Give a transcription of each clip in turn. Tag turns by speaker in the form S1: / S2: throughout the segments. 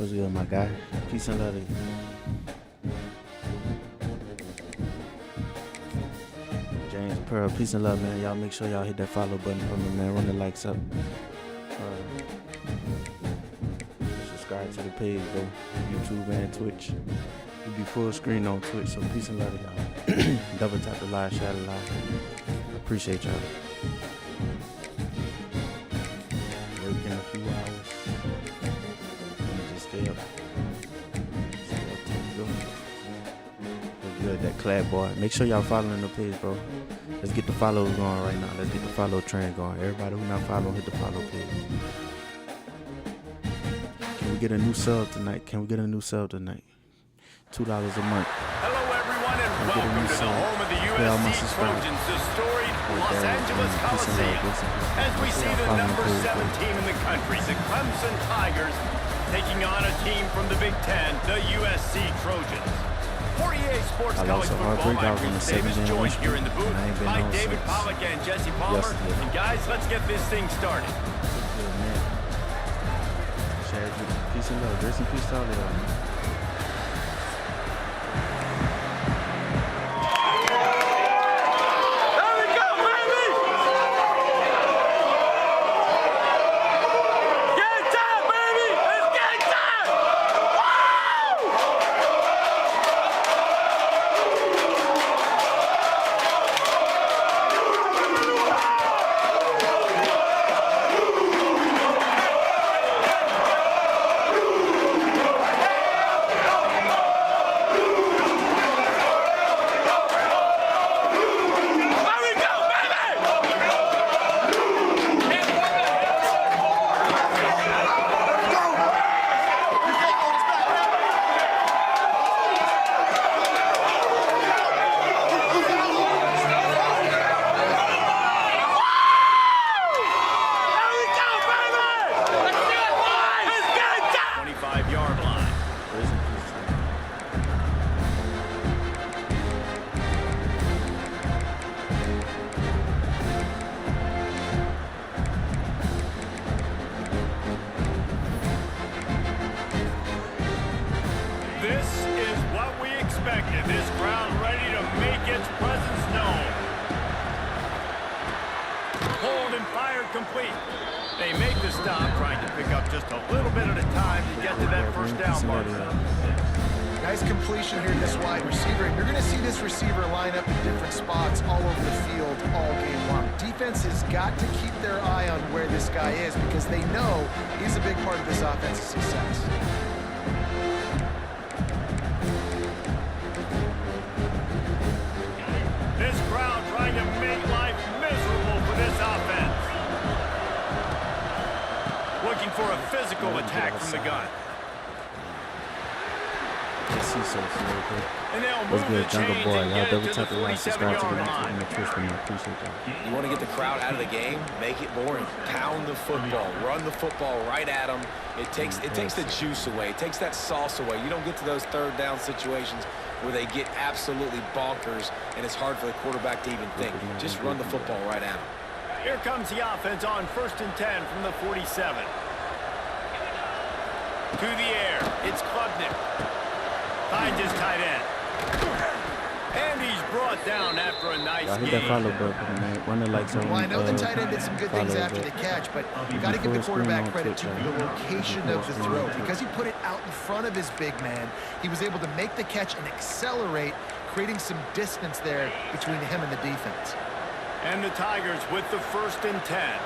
S1: What's good, my guy? Peace and love to you. James Pearl, peace and love, man. Y'all make sure y'all hit that follow button for me, man. Run the likes up. Subscribe to the page, though. YouTube and Twitch. We be full screen on Twitch, so peace and love to y'all. Double tap the live, share the live. Appreciate y'all. Work in a few hours. Just stay up. Good, that clap boy. Make sure y'all following the page, bro. Let's get the follows going right now. Let's get the follow trend going. Everybody who not following, hit the follow page. Can we get a new sub tonight? $2 a month.
S2: Hello, everyone, and welcome to the home of the USC Trojans, the storied Los Angeles Coliseum. As we see the number 7 team in the country, the Clemson Tigers, taking on a team from the Big Ten, the USC Trojans. For EA Sports College Football, I'm Bruce Davis, joined here in the booth by David Pollack and Jesse Palmer. And guys, let's get this thing started.
S1: Peace and love. Grace and peace to all of y'all, man.
S2: This crowd ready to make its presence known. Hold and fire complete. They make the stop, trying to pick up just a little bit at a time to get to that first down mark.
S3: Nice completion here to this wide receiver. And you're going to see this receiver line up in different spots all over the field all game long. Defense has got to keep their eye on where this guy is because they know he's a big part of this offense's success.
S2: This crowd trying to make life miserable for this offense. Looking for a physical attack from the gun. And they'll move the chains and get it to the 47-yard line.
S4: You want to get the crowd out of the game? Make it boring. Pound the football. Run the football right at them. It takes the juice away. It takes that sauce away. You don't get to those third down situations where they get absolutely bonkers and it's hard for the quarterback to even think. Just run the football right at them.
S2: Here comes the offense on 1st and 10 from the 47. To the air. It's Klubnik. Finds his tight end. And he's brought down after a nice
S1: hit that follow button, man. Run the lights on.
S3: Well, I know the tight end did some good things after the catch, but you got to give the quarterback credit to the location of the throw. Because he put it out in front of his big man, he was able to make the catch and accelerate, creating some distance there between him and the defense.
S2: And the Tigers with the 1st and 10.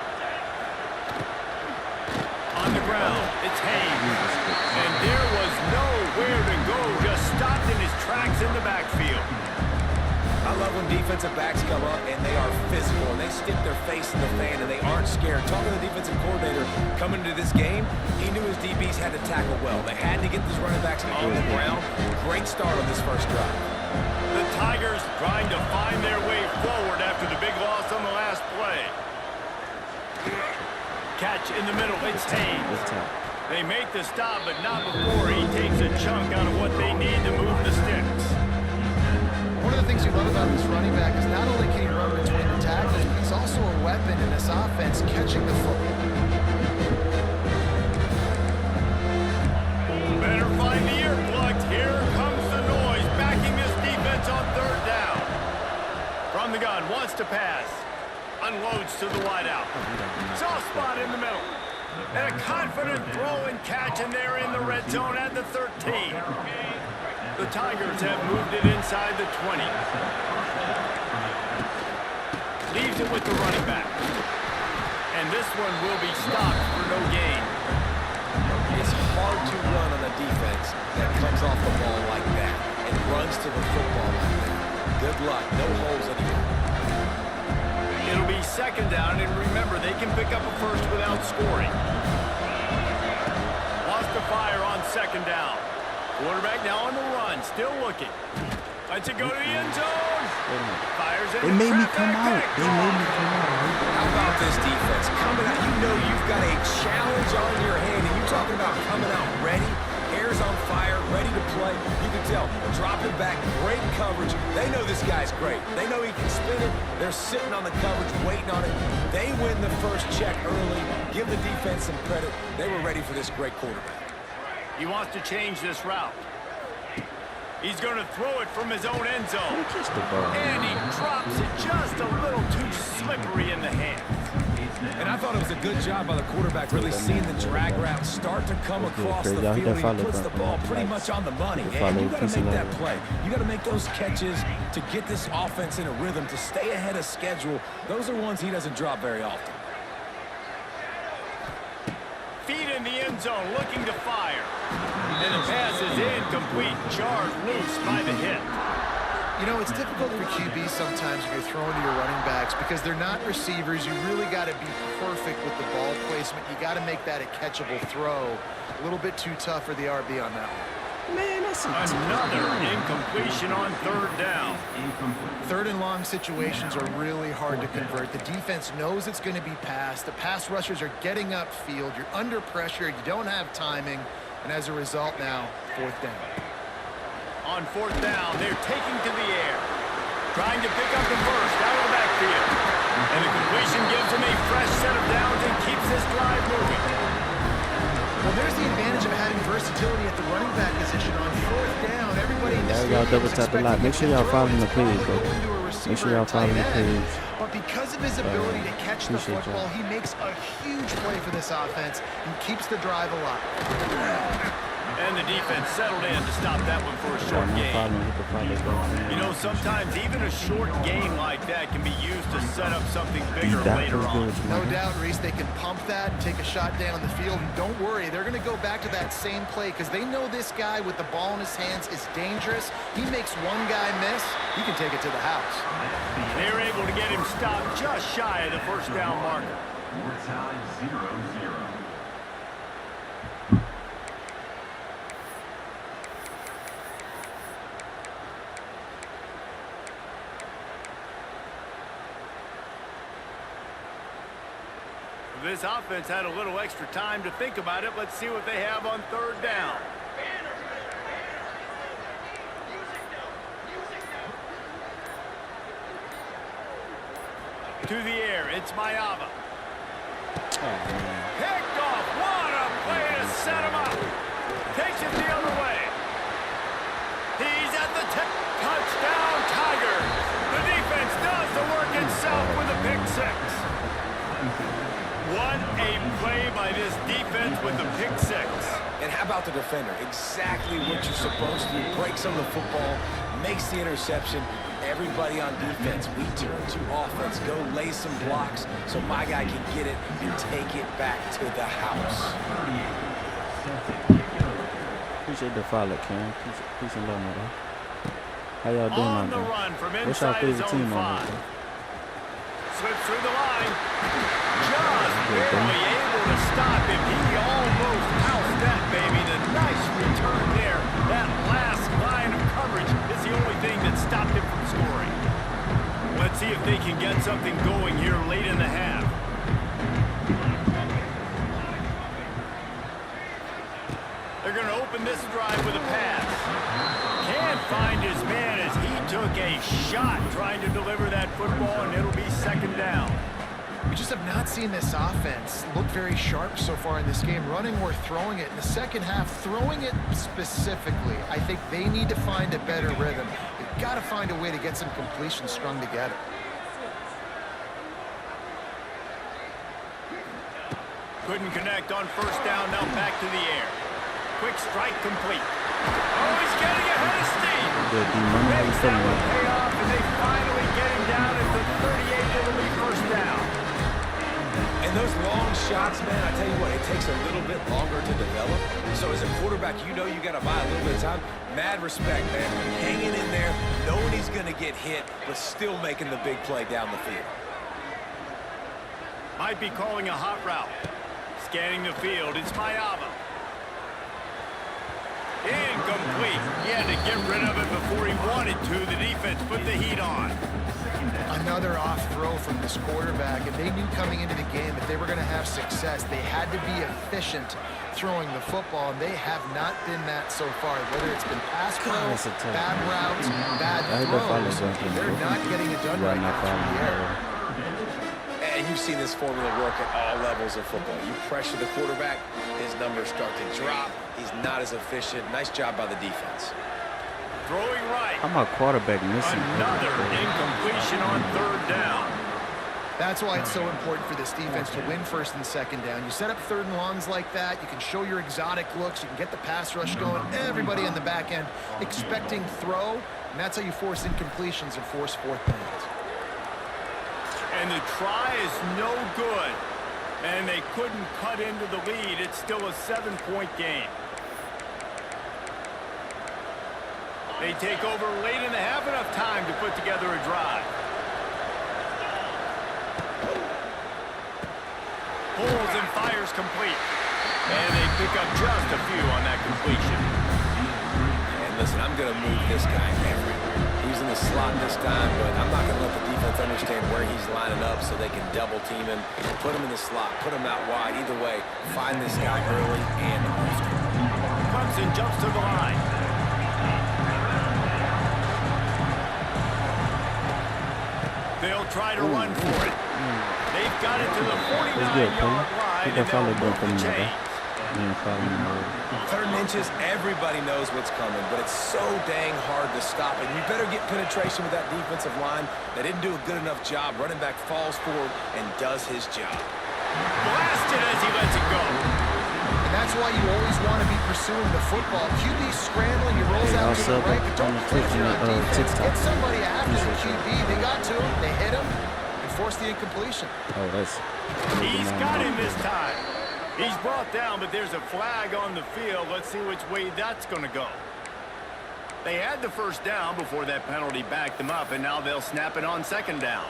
S2: On the ground, it's Haynes. And there was nowhere to go, just stopped in his tracks in the backfield.
S4: I love when defensive backs come up and they are physical and they stick their face in the fan and they aren't scared. Talking to the defensive coordinator coming into this game, he knew his DBs had to tackle well. They had to get these running backs on the ground. Great start on this first drive.
S2: The Tigers trying to find their way forward after the big loss on the last play. Catch in the middle, it's Haynes. They make the stop, but not before he takes a chunk out of what they need to move the sticks.
S3: One of the things you love about this running back is not only can he run between the tackles, but he's also a weapon in this offense, catching the football.
S2: to the wideout. Soft spot in the middle. And a confident throw and catch, and they're in the red zone at the 13. The Tigers have moved it inside the 20. Leaves it with the running back. And this one will be stopped for no gain.
S4: It's hard to run on a defense that comes off the ball like that and runs to the football like that. Good luck. No holes anywhere.
S2: It'll be second down, and remember, they can pick up a first without scoring. Lost the fire on second down. Quarterback now on the run, still looking. Lets it go to the end zone. Fires in.
S1: They made me come out. They made me come out.
S4: How about this defense? Coming out, you know you've got a challenge on your hand, and you're talking about coming out ready. Hair's on fire, ready to play. You can tell, dropping back, great coverage. They know this guy's great. They know he can spin it. They're sitting on the coverage, waiting on it. They win the first check early. Give the defense some credit. They were ready for this great quarterback.
S2: He wants to change this route. He's going to throw it from his own end zone. And he drops it just a little too slippery in the hands.
S4: And I thought it was a good job by the quarterback, really seeing the drag route start to come across the field. He puts the ball pretty much on the money. And you got to make that play. You got to make those catches to get this offense in a rhythm, to stay ahead of schedule. Those are ones he doesn't drop very often.
S2: Feet in the end zone, looking to fire. And the pass is incomplete, jarred loose by the hit.
S3: You know, it's difficult for QB sometimes when you're throwing to your running backs because they're not receivers. You really got to be perfect with the ball placement. You got to make that a catchable throw. A little bit too tough for the RB on that one.
S2: Man, that's another incompletion on third down.
S3: Third and long situations are really hard to convert. The defense knows it's going to be passed. The pass rushers are getting upfield. You're under pressure. You don't have timing. And as a result now, fourth down.
S2: On fourth down, they're taking to the air. Trying to pick up the first out of the backfield. And the completion gives them a fresh set of downs and keeps this drive moving.
S3: Well, there's the advantage of having versatility at the running back position. On fourth down, everybody in this
S1: y'all double tap a lot. Make sure y'all following the page, bro. Make sure y'all following the page.
S3: But because of his ability to catch the football, he makes a huge play for this offense and keeps the drive alive.
S2: And the defense settled in to stop that one for a short game. You know, sometimes even a short game like that can be used to set up something bigger later on.
S3: No doubt, Reese, they can pump that and take a shot down the field. And don't worry, they're going to go back to that same play because they know this guy with the ball in his hands is dangerous. He makes one guy miss, he can take it to the house.
S2: They're able to get him stopped just shy of the first down marker.
S5: We're tied 0-0.
S2: This offense had a little extra time to think about it. Let's see what they have on third down. To the air, it's Mayava. Picked off, what a play to set him up. Takes it the other way. He's at the tip. Touchdown, Tigers. The defense does the work itself with a pick six. What a play by this defense with the pick six.
S4: And how about the defender? Exactly what you're supposed to do. Breaks on the football, makes the interception. Everybody on defense, we turn to offense. Go lay some blocks so my guy can get it and take it back to the house.
S1: Appreciate the follow, Cam. Peace and love, man. How y'all doing
S2: on
S1: out
S2: the
S1: there?
S2: run from
S1: What's y'all
S2: inside his
S1: favorite
S2: own
S1: team on
S2: 5.
S1: there?
S2: Slips through the line. Just barely able to stop him. He almost housed that, baby. The nice return there. That last line of coverage is the only thing that stopped him from scoring. Let's see if they can get something going here late in the half. They're going to open this drive with a pass. Can't find his man as he took a shot trying to deliver that football, and it'll be second down.
S3: We just have not seen this offense look very sharp so far in this game, running or throwing it. In the second half, throwing it specifically, I think they need to find a better rhythm. They've got to find a way to get some completions strung together.
S2: Couldn't connect on first down. Now back to the air. Quick strike complete. Oh, he's getting ahead of steam. Makes that one pay off, and they finally get him down at the 38. It'll be first down.
S4: And those long shots, man, I tell you what, it takes a little bit longer to develop. So as a quarterback, you know you got to buy a little bit of time. Mad respect, man. Hanging in there, knowing he's going to get hit, but still making the big play down the field.
S2: Might be calling a hot route. Scanning the field, it's Mayava. Incomplete. He had to get rid of it before he wanted to. The defense put the heat on.
S3: Another off throw from this quarterback, and they knew coming into the game that they were going to have success. They had to be efficient throwing the football, and they have not been that so far. Whether it's been pass pro, bad routes, bad throws, they're not getting it done right now through the air.
S4: And you've seen this formula work at all levels of football. You pressure the quarterback, his numbers start to drop. He's not as efficient. Nice job by the defense.
S2: Throwing right.
S1: How about quarterback missing?
S2: Another incompletion on third down.
S3: That's why it's so important for this defense to win first and second down. You set up third and longs like that. You can show your exotic looks. You can get the pass rush going. Everybody in the back end expecting throw. And that's how you force incompletions and force fourth downs.
S2: And the try is no good. And they couldn't cut into the lead. It's still a 7-point game. They take over late in the half, enough time to put together a drive. Pulls and fires complete. And they pick up just a few on that completion.
S4: And listen, I'm going to move this guy everywhere. He's in the slot this time, but I'm not going to let the defense understand where he's lining up so they can double team him, put him in the slot, put him out wide. Either way, find this guy early and often.
S2: Clemson jumps to the line. They'll try to run for it. They've got it to the 49-yard line, and they'll move the chains.
S4: Third and inches, everybody knows what's coming, but it's so dang hard to stop. And you better get penetration with that defensive line. They didn't do a good enough job. Running back falls forward and does his job.
S2: Blasted as he lets it go.
S3: And that's why you always want to be pursuing the football. QB scrambling, he rolls out to the right, but don't click on defense. Get somebody after the QB. They got to him, they hit him, and forced the incompletion.
S1: Oh, that's...
S2: He's got him this time. He's brought down, but there's a flag on the field. Let's see which way that's going to go. They had the first down before that penalty backed them up, and now they'll snap it on second down.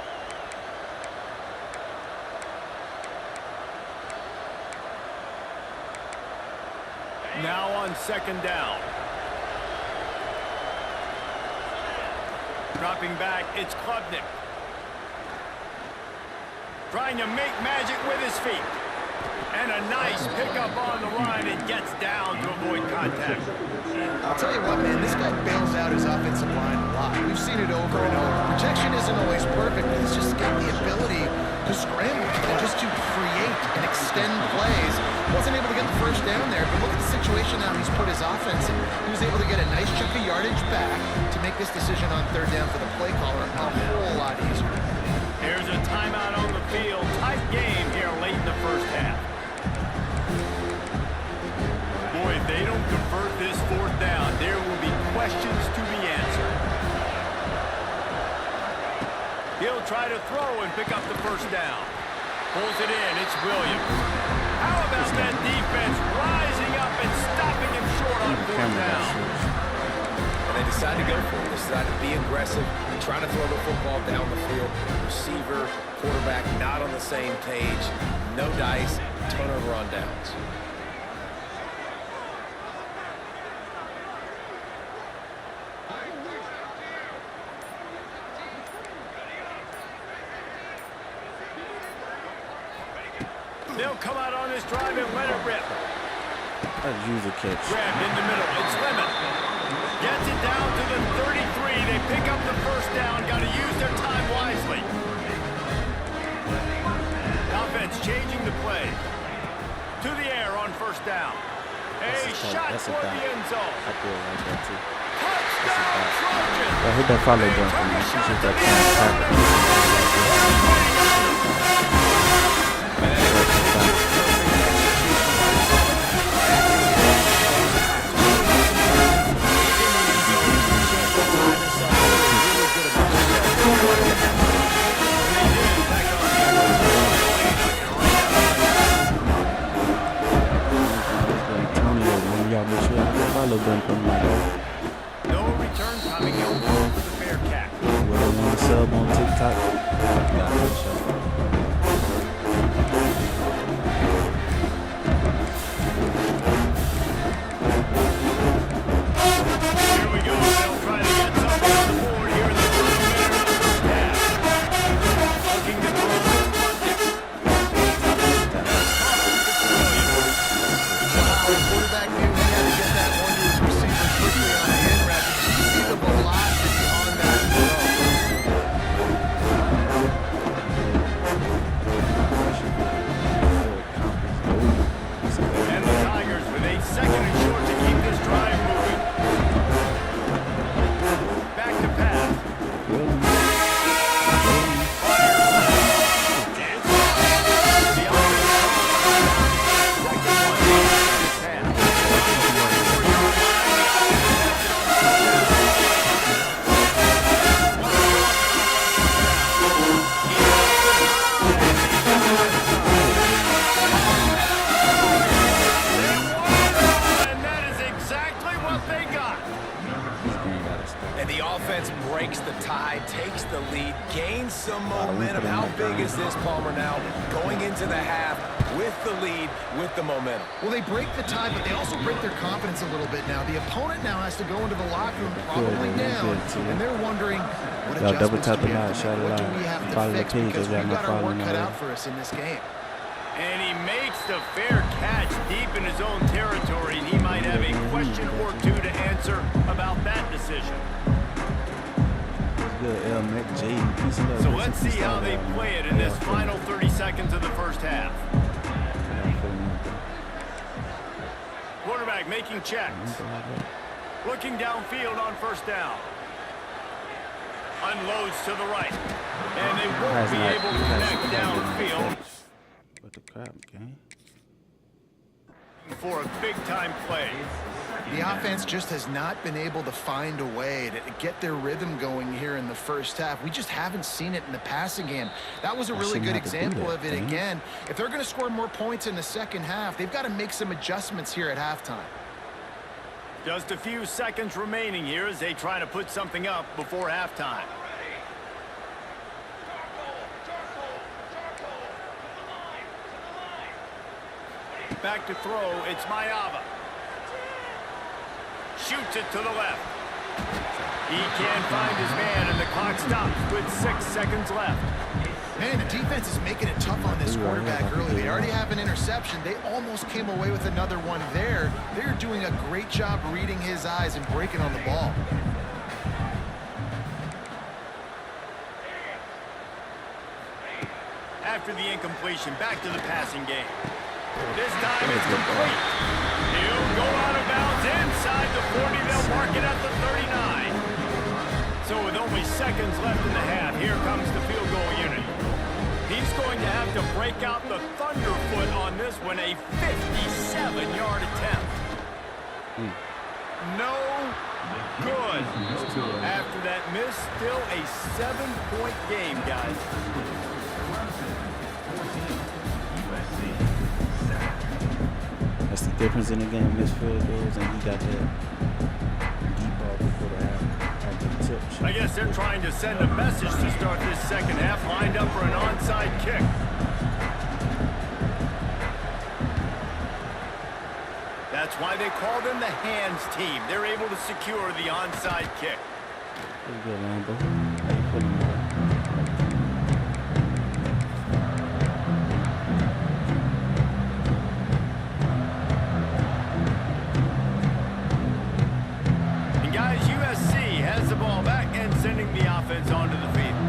S2: Now on second down. Dropping back, it's Klubnik. Trying to make magic with his feet. And a nice pickup on the line and gets down to avoid contact.
S3: I'll tell you what, man, this guy bails out his offensive line a lot. We've seen it over and over. Protection isn't always perfect, but he's just got the ability to scramble and just to create and extend plays. Wasn't able to get the first down there, but look at the situation now he's put his offense in. He was able to get a nice chunk of yardage back to make this decision on third down for the play caller a whole lot easier.
S2: Here's a timeout on the field. Tight game here late in the first half. Boy, if they don't convert this fourth down, there will be questions to be answered. He'll try to throw and pick up the first down. Pulls it in. It's Williams. How about that defense rising up and stopping him short on fourth down?
S4: And they decide to go for it. They decide to be aggressive, trying to throw the football down the field. Receiver, quarterback not on the same page. No dice, turnover on downs.
S2: They'll come out on this drive and let it rip.
S1: That's user catch.
S2: Grabbed in the middle. It's Lemon. Gets it down to the 33. They pick up the first down. Got to use their time wisely. Offense changing the play. To the air on first down. A shot toward the end zone.
S1: I feel like that too.
S2: Touchdown, Trojans.
S1: I hit that follow button for me. She's just that kind of tackle. follow button for my dog.
S2: No return coming. He'll go for the fair catch.
S1: Whoever want to sub on TikTok, got it, show.
S2: Here we go. They'll try to get something on the board here in the first minute of the first half. Looking to throw it.
S3: Wow, the quarterback knew he had to get that one to his receiver quickly on the end route. Did you see the velocity on that throw?
S2: And the Tigers with 8 seconds and short to keep this drive moving. Back to pass. The and that is exactly what they got.
S4: And the offense breaks the tie, takes the lead, gains some momentum. How big is this, Palmer, now going into the half with the lead, with the momentum?
S3: Well, they break the tie, but they also break their confidence a little bit now. The opponent now has to go into the locker room probably down, and they're wondering what
S1: Y'all double
S3: adjustments
S1: tap
S3: do
S1: the
S3: we have
S1: notch,
S3: to
S1: shout
S3: make?
S1: it
S3: What do
S1: out.
S3: we have to
S1: Follow the
S3: fix?
S1: page,
S3: Because
S1: if y'all
S3: we've
S1: not
S3: got our work
S1: following
S3: cut out
S1: already.
S3: for us in this game.
S2: And he makes the fair catch deep in his own territory, and he might have a question or two to answer about that decision.
S1: Good, Mac Jaden. Peace and love.
S2: So
S1: Rest
S2: let's
S1: in
S2: see
S1: peace,
S2: how they
S1: man.
S2: play it in this final 30 seconds of the first half. Quarterback making checks. Looking downfield on first down. Unloads to the right. And they won't be able to connect downfield
S1: What the crap, gang?
S2: for a big-time play.
S3: The offense just has not been able to find a way to get their rhythm going here in the first half. We just haven't seen it in the passing game. That was a really good example of it again. If they're going to score more points in the second half, they've got to make some adjustments here at halftime.
S2: Just a few seconds remaining here as they try to put something up before halftime. Back to throw, it's Mayava. Shoots it to the left. He can't find his man, and the clock stops with 6 seconds left.
S3: Man, the defense is making it tough on this quarterback early. They already have an interception. They almost came away with another one there. They're doing a great job reading his eyes and breaking on the ball.
S2: After the incompletion, back to the passing game. This time it's complete. He'll go out of bounds inside the 40. They'll mark it at the 39. So with only seconds left in the half, here comes the field goal unit. He's going to have to break out the thunderfoot on this one, a 57-yard attempt. No good. After that miss, still a 7-point game, guys.
S1: That's the difference in the game. Missed field goals, and he got that deep ball before the half.
S2: I guess they're trying to send a message to start this second half, lined up for an onside kick. That's why they call them the hands team. They're able to secure the onside kick.
S1: Pretty good, Lambo. How you putting it?
S2: Sending the offense onto the field.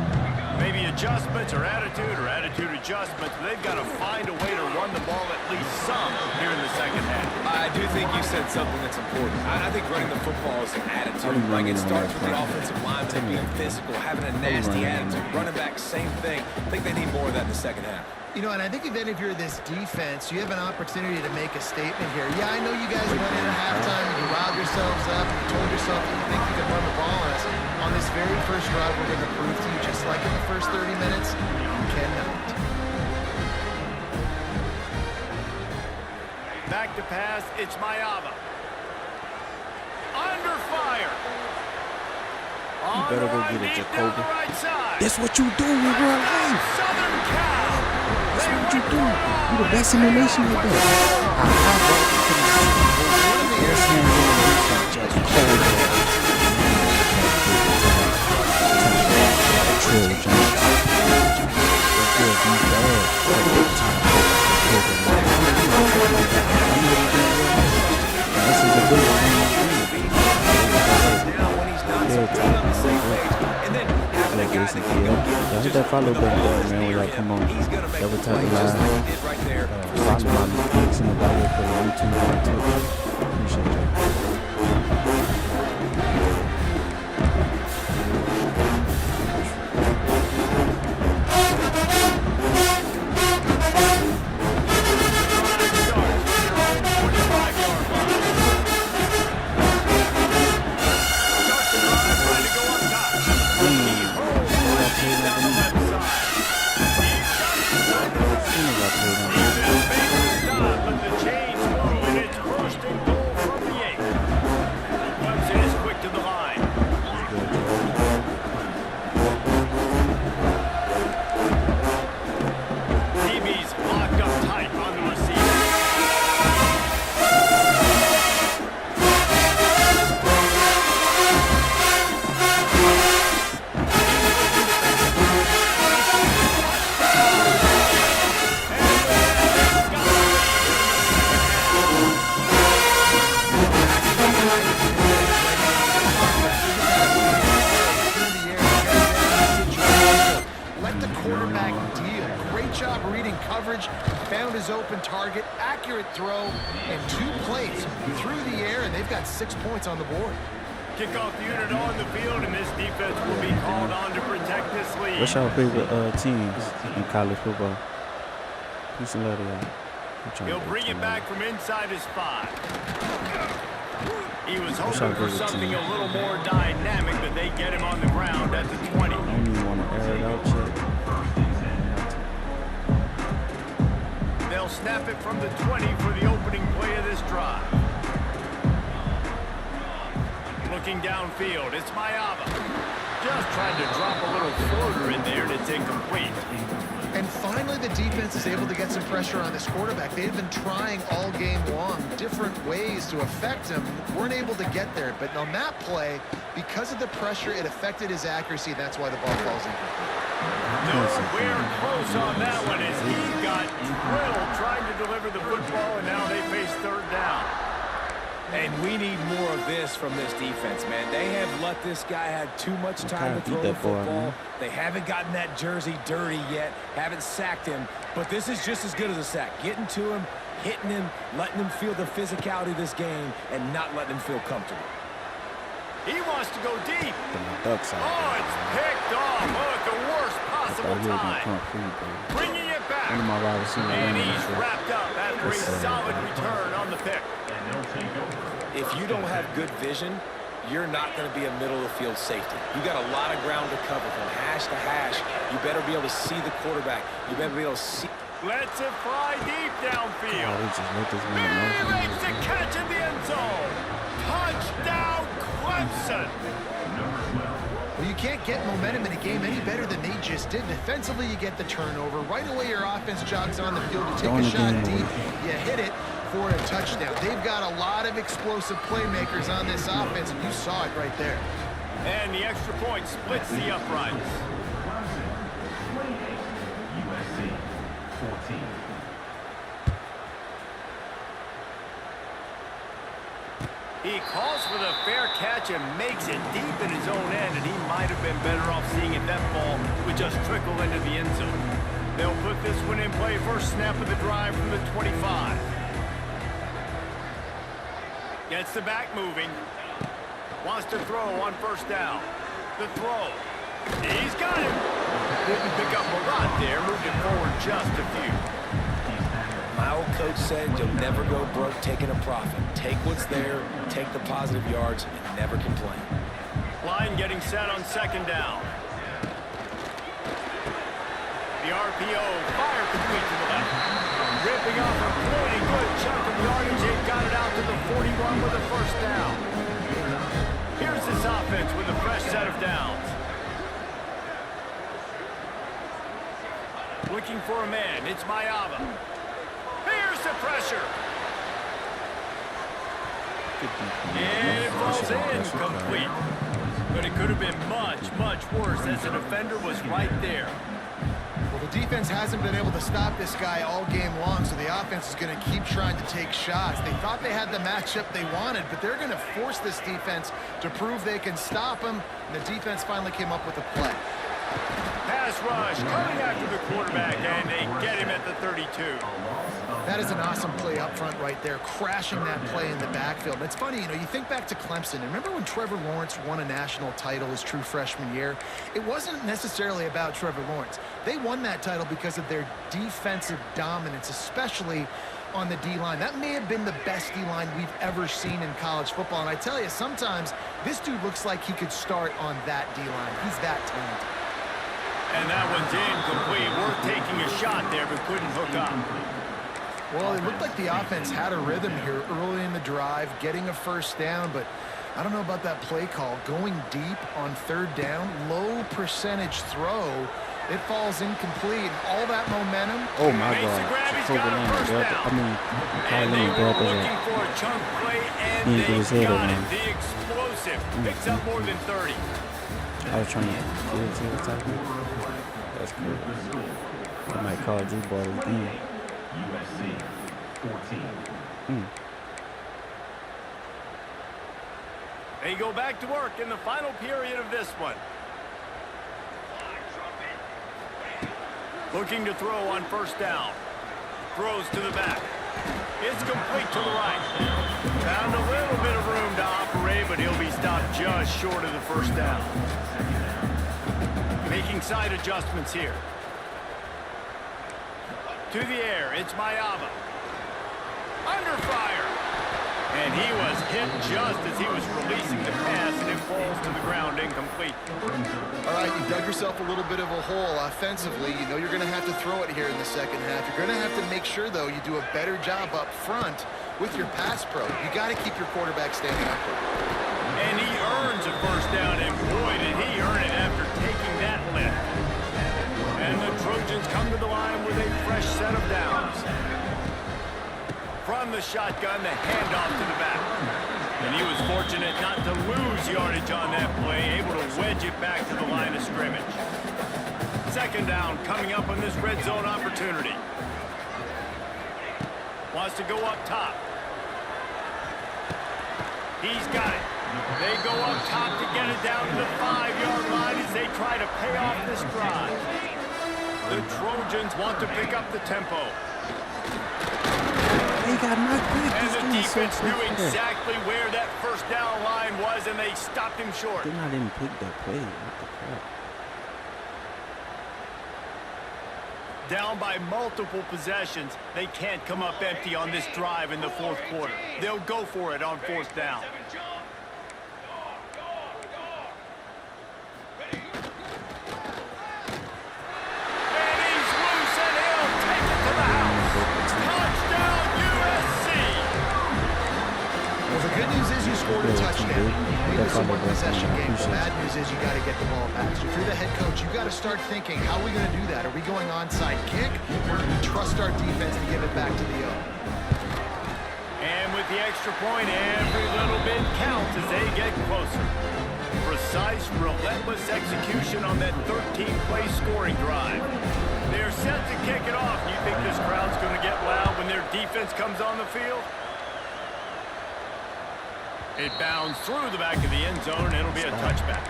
S2: Maybe adjustments or attitude adjustments. They've got to find a way to run the ball at least some here in the second half.
S4: I do think you said something that's important. I think running the football is an attitude. Like it starts with the offensive line being physical, having a nasty attitude. Running back, same thing. I think they need more of that in the second half.
S3: You know, and I think even if you're this defense, you have an opportunity to make a statement here. Yeah, I know you guys went in at halftime and you riled yourselves up and you told yourself that you think you can run the ball on us. On this very first drive, we're going to prove to you, just like in the first 30 minutes, you cannot.
S2: Back to pass, it's Mayava. under fire.
S1: You better go get it, Jacoby.
S2: Right side.
S1: That's what you do in real life.
S2: Southern Cal.
S1: That's what you do. You the best in the nation with that. Yes, man, just cold. Trill Jones. That's good. He's bad. This is a good one. Yeah, hit that follow button there, man. We like, come on. Double tap the live. Follow my links in the bio for the YouTube and Twitch. Appreciate you.
S3: Open target, accurate throw, and 2 plays through the air, and they've got 6 points on the board.
S2: Kickoff unit on the field, and this defense will be called on to protect this lead.
S1: What's your favorite teams in college football? Peace and love to y'all.
S2: He'll bring it back from inside his 5. He was hoping for something a little more dynamic, but they get him on the ground at the 20.
S1: I don't even want to air it out yet.
S2: They'll snap it from the 20 for the opening play of this drive. Looking downfield, it's Mayava. Just trying to drop a little floater in there, and it's incomplete.
S3: And finally, the defense is able to get some pressure on this quarterback. They've been trying all game long different ways to affect him. Weren't able to get there, but on that play, because of the pressure, it affected his accuracy. That's why the ball falls in.
S2: Nowhere close on that one as he got drilled trying to deliver the football, and now they face 3rd down.
S4: And we need more of this from this defense, man. They have let this guy have too much time to throw the football. They haven't gotten that jersey dirty yet, haven't sacked him, but this is just as good as a sack. Getting to him, hitting him, letting him feel the physicality of this game, and not letting him feel comfortable.
S2: He wants to go deep.
S1: Oh,
S2: it's picked off. Oh, at the worst possible time. Bringing it back. And he's wrapped up after a solid return on the pick.
S4: If you don't have good vision, you're not going to be a middle-of-the-field safety. You got a lot of ground to cover from hash to hash. You better be able to see the quarterback. You better be able to see.
S2: Lets it fly deep downfield.
S1: He
S2: makes the catch in the end zone. Touchdown, Clemson.
S3: Well, you can't get momentum in a game any better than they just did. Defensively, you get the turnover. Right away, your offense jogs on the field. You take a shot deep. You hit it for a touchdown. They've got a lot of explosive playmakers on this offense, and you saw it right there.
S2: And the extra point splits the uprights.
S5: USC 14.
S2: He calls for the fair catch and makes it deep in his own end, and he might have been better off seeing it that ball would just trickle into the end zone. They'll put this one in play first snap of the drive from the 25. Gets the back moving. Wants to throw on 1st down. The throw. He's got him. Didn't pick up a lot there. Moved it forward just a few.
S4: My old coach said you'll never go broke taking a profit. Take what's there, take the positive yards, and never complain.
S2: Line getting set on 2nd down. The RPO fire complete to the left. Ripping off a pretty good chunk of yardage. They got it out to the 41 with a 1st down. offense with a fresh set of downs. Looking for a man. It's Mayava. Here's the pressure. And it falls incomplete. But it could have been much, much worse as the defender was right there.
S3: Well, the defense hasn't been able to stop this guy all game long, so the offense is going to keep trying to take shots. They thought they had the matchup they wanted, but they're going to force this defense to prove they can stop him, and the defense finally came up with a play.
S2: Pass rush, coming after the quarterback, and they get him at the 32.
S3: That is an awesome play up front right there, crashing that play in the backfield. And it's funny, you know, you think back to Clemson. Remember when Trevor Lawrence won a national title his true freshman year? It wasn't necessarily about Trevor Lawrence. They won that title because of their defensive dominance, especially on the D-line. That may have been the best D-line we've ever seen in college football. And I tell you, sometimes this dude looks like he could start on that D-line. He's that talented.
S2: And that one's incomplete. Worth taking a shot there, but couldn't hook up.
S3: Well, it looked like the offense had a rhythm here early in the drive, getting a first down, but I don't know about that play call. Going deep on third down, low percentage throw, it falls incomplete. All that momentum.
S1: Oh my
S2: Makes the
S1: God.
S2: grab, he's got a first down.
S1: I mean,
S2: And they were looking for a chunk play, and
S1: He
S2: they
S1: put his head
S2: got
S1: over
S2: it.
S1: him.
S2: The explosive picks up more than 30.
S1: I was trying to get it to the type of. That's cool. I might call Drew ball again.
S5: USC 14.
S2: They go back to work in the final period of this one. Looking to throw on first down. Throws to the back. It's complete to the right. Found a little bit of room to operate, but he'll be stopped just short of the first down. Making side adjustments here. To the air, it's Mayava. Under fire. And he was hit just as he was releasing the pass, and it falls to the ground incomplete.
S3: All right, you dug yourself a little bit of a hole offensively. You know you're going to have to throw it here in the second half. You're going to have to make sure, though, you do a better job up front with your pass pro. You got to keep your quarterback standing up.
S2: And he earns a first down, and boy, did he earn it after taking that lift. And the Trojans come to the line with a fresh set of downs. From the shotgun, the handoff to the back. And he was fortunate not to lose yardage on that play, able to wedge it back to the line of scrimmage. Second down coming up on this red zone opportunity. Wants to go up top. He's got it. They go up top to get it down to the 5-yard line as they try to pay off this drive. The Trojans want to pick up the tempo.
S1: They got knocked back.
S2: And
S1: This
S2: the
S1: game is so
S2: defense knew
S1: quick.
S2: exactly where that first down line was, and they stopped him short.
S1: Did not even pick that play. What the crap?
S2: Down by multiple possessions, they can't come up empty on this drive in the fourth quarter. They'll go for it on fourth down.
S3: A touchdown. Maybe it's a one-possession game. The bad news is you got to get the ball back. So if you're the head coach, you got to start thinking, how are we going to do that? Are we going onside kick, or do we trust our defense to give it back to the O?
S2: And with the extra point, every little bit counts as they get closer. Precise, relentless execution on that 13-play scoring drive. They're set to kick it off. You think this crowd's going to get loud when their defense comes on the field? It bounds through the back of the end zone, and it'll be a touchback.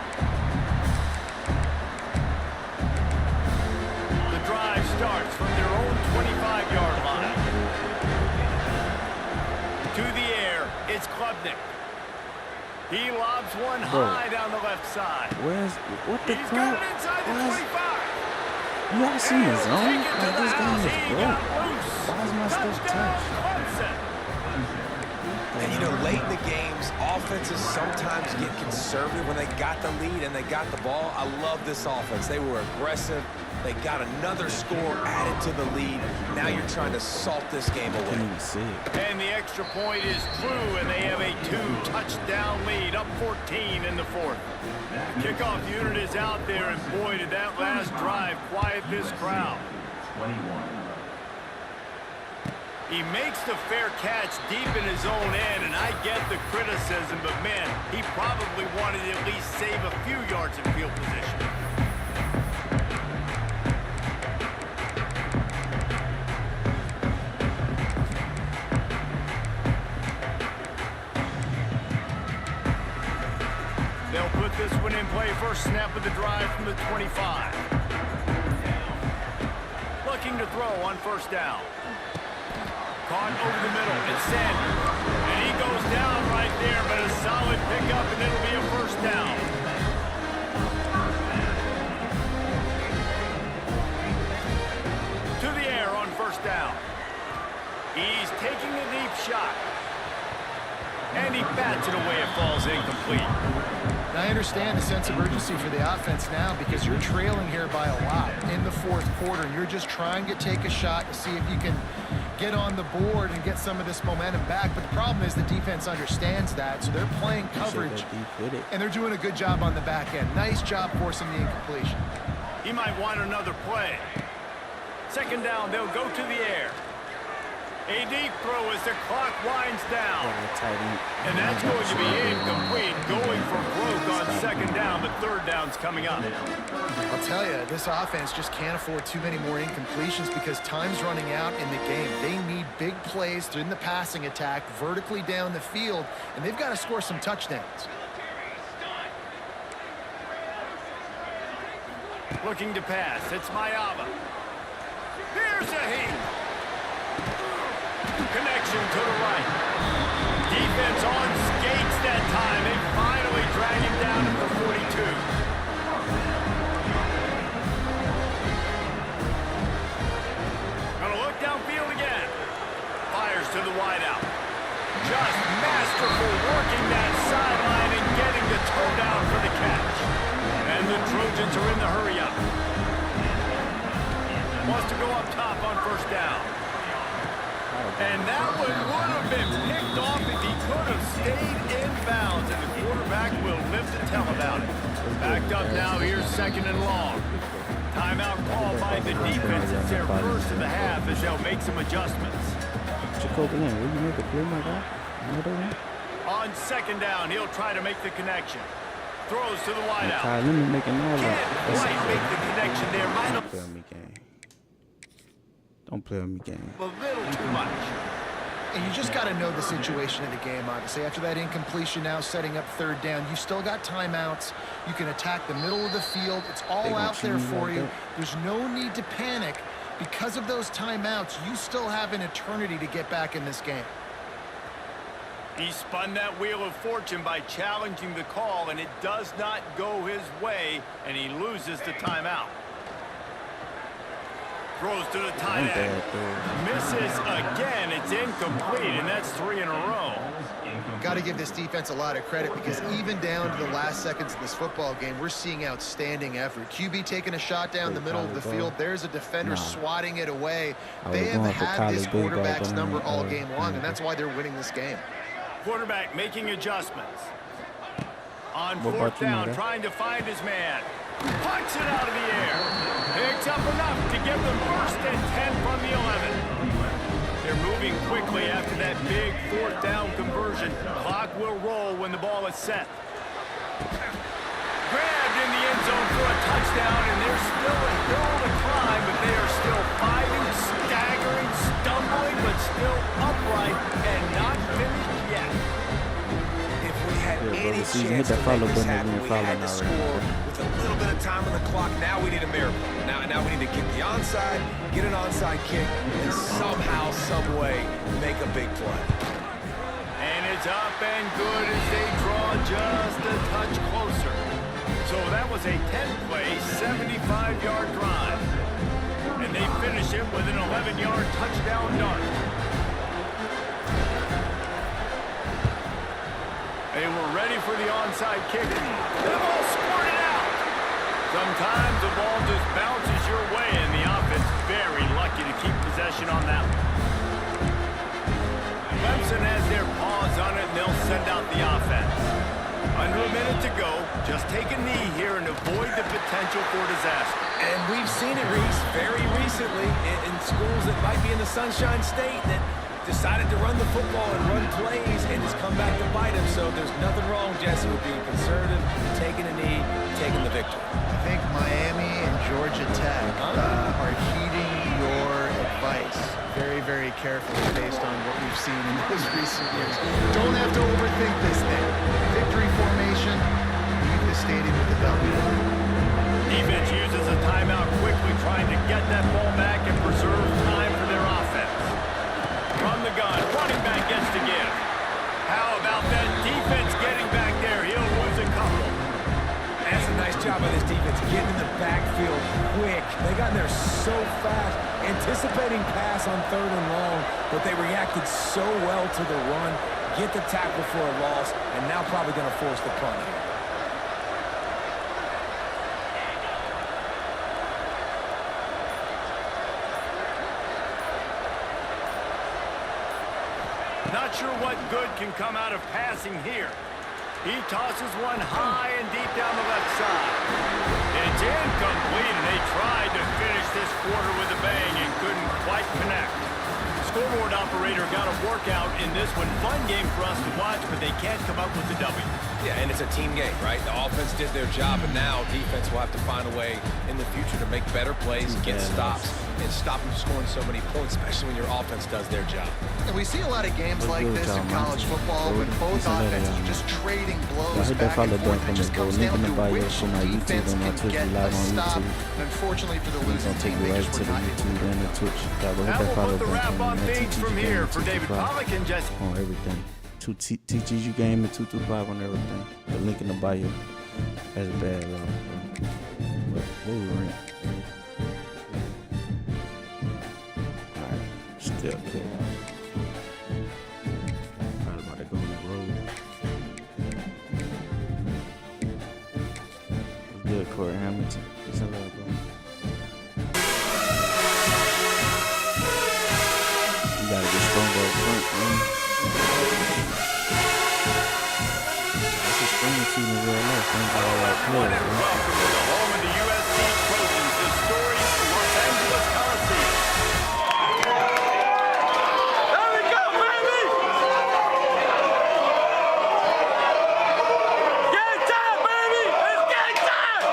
S2: The drive starts from their own 25-yard line. To the air, it's Klubnik. He lobs one high down the left side.
S1: What the
S2: He's
S1: crap?
S2: got it inside the 25.
S1: You all seen the zone?
S2: Take it to
S1: Like,
S2: the
S1: this game
S2: house.
S1: is
S2: He
S1: broke.
S2: got loose.
S1: Why is my stuff
S2: Touchdown,
S1: touched?
S2: Clemson.
S4: And, you know, late in the games, offenses sometimes get conservative when they got the lead and they got the ball. I love this offense. They were aggressive, They got another score added to the lead. Now you're trying to salt this game away.
S1: Can't even see it.
S2: And the extra point is true, and they have a 2-touchdown lead, up 14 in the fourth. Kickoff unit is out there, and boy, did that last drive quiet this crowd.
S5: 21.
S2: He makes the fair catch deep in his own end, and I get the criticism, but man, he probably wanted to at least save a few yards of field position. They'll put this one in play. First snap of the drive from the 25. Looking to throw on first down. Caught over the middle, it's Sanders. And he goes down right there, but a solid pickup, and it'll be a first down. To the air on first down. He's taking a deep shot. And he bats it away, it falls incomplete.
S3: I understand the sense of urgency for the offense now because you're trailing here by a lot in the fourth quarter, and you're just trying to take a shot to see if you can get on the board and get some of this momentum back. But the problem is the defense understands that, so they're playing coverage, and they're doing a good job on the back end. Nice job forcing the incompletion.
S2: He might want another play. Second down, they'll go to the air. A deep throw as the clock winds down. And that's going to be incomplete, going for broke on second down, but third down's coming up.
S3: I'll tell you, this offense just can't afford too many more incompletions because time's running out in the game. They need big plays in the passing attack, vertically down the field, and they've got to score some touchdowns.
S2: Looking to pass, it's Mayava. Here's a heat. Connection to the right. Defense on skates that time. They finally drag him down to the 42. Gonna look downfield again. Fires to the wideout. Just masterful working that sideline and getting the toe down for the catch. And the Trojans are in the hurry up. Wants to go up top on first down. And that one would have been picked off if he could have stayed in bounds, and the quarterback will live to tell about it. Backed up now, here's second and long. Timeout called by the defense. It's their first of the half as they'll make some adjustments. On second down, he'll try to make the connection. Throws to the wideout. Can't quite make the connection there.
S1: Don't play with me, game.
S2: A little too much.
S3: And you just got to know the situation of the game, obviously. After that incompletion now setting up third down, you've still got timeouts. You can attack the middle of the field. It's all out there for you. There's no need to panic. Because of those timeouts, you still have an eternity to get back in this game.
S2: He spun that wheel of fortune by challenging the call, and it does not go his way, and he loses the timeout. Throws to the tight end. Misses again. It's incomplete, and that's 3 in a row.
S3: Got to give this defense a lot of credit because even down to the last seconds of this football game, we're seeing outstanding effort. QB taking a shot down the middle of the field. There's a defender swatting it away. They have had this quarterback's number all game long, and that's why they're winning this game.
S2: Quarterback making adjustments. On fourth down, trying to find his man. Punts it out of the air. Picks up enough to give them first and 10 from the 11. They're moving quickly after that big fourth down conversion. Clock will roll when the ball is set. Grabbed in the end zone for a touchdown, and there's still a hill to climb, but they are still fighting, staggering, stumbling, but still upright and not finished yet.
S4: If we had any chance to make this happen, we had to score with a little bit of time on the clock. Now we need a miracle. Now we need to kick the onside, get an onside kick, and somehow, some way, make a big play.
S2: And it's up and good as they draw just a touch closer. So that was a 10-play, 75-yard drive. And they finish it with an 11-yard touchdown dart. They were ready for the onside kick. The ball squirted out. Sometimes the ball just bounces your way, and the offense very lucky to keep possession on that one. Clemson has their paws on it, and they'll send out the offense. Under a minute to go. Just take a knee here and avoid the potential for disaster.
S4: And we've seen it, Reese, very recently in schools that might be in the Sunshine State that decided to run the football and run plays and just come back to bite them. So there's nothing wrong, Jesse, with being conservative, taking a knee, taking the victory.
S3: I think Miami and Georgia Tech are heeding your advice very, very carefully based on what we've seen in those recent years. Don't have to overthink this thing. Victory formation, leave the stadium with a W.
S2: Defense uses a timeout quickly, trying to get that ball back and preserve time for their offense. From the gun, running back gets to give. How about that defense getting back there? He'll lose a couple.
S4: That's a nice job by this defense, getting in the backfield quick. They got in there so fast, anticipating pass on 3rd and long, but they reacted so well to the run, get the tackle for a loss, and now probably going to force the punt here.
S2: Not sure what good can come out of passing here. He tosses one high and deep down the left side. It's incomplete, and they tried to finish this quarter with a bang and couldn't quite connect. Scoreboard operator got a workout in this one. Fun game for us to watch, but they can't come up with the W.
S4: Yeah, and it's a team game, right? The offense did their job, and now defense will have to find a way in the future to make better plays, get stops, and stop them scoring so many points, especially when your offense does their job.
S3: And we see a lot of games like this in college football when both offenses are just trading blows back and forth. It just comes down to which defense can get a stop. And unfortunately for the losing team, they just were not able to do it.
S2: Now we'll put the wrap on things from here for David Pollack and Jesse.
S1: On everything. TTG game and 225 on everything. The link in the bio. That's a bad law, bro. But we'll rent. Alright, still good. Probably about to go on the road. What's good, Corey Hamilton? Peace and love, bro. You gotta get stronger up front, man. Season real life,
S2: Welcome to the home of the USC Trojans, the storied Los Angeles Coliseum. There we go, baby! Game time, baby! It's game time!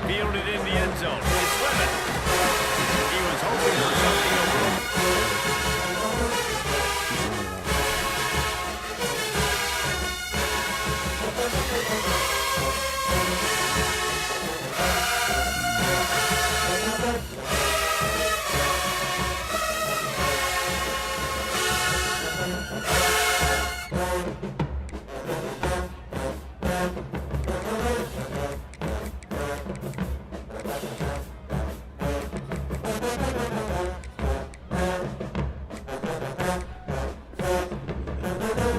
S2: Fielded in the end zone. It's Lemon. He was hoping for something over.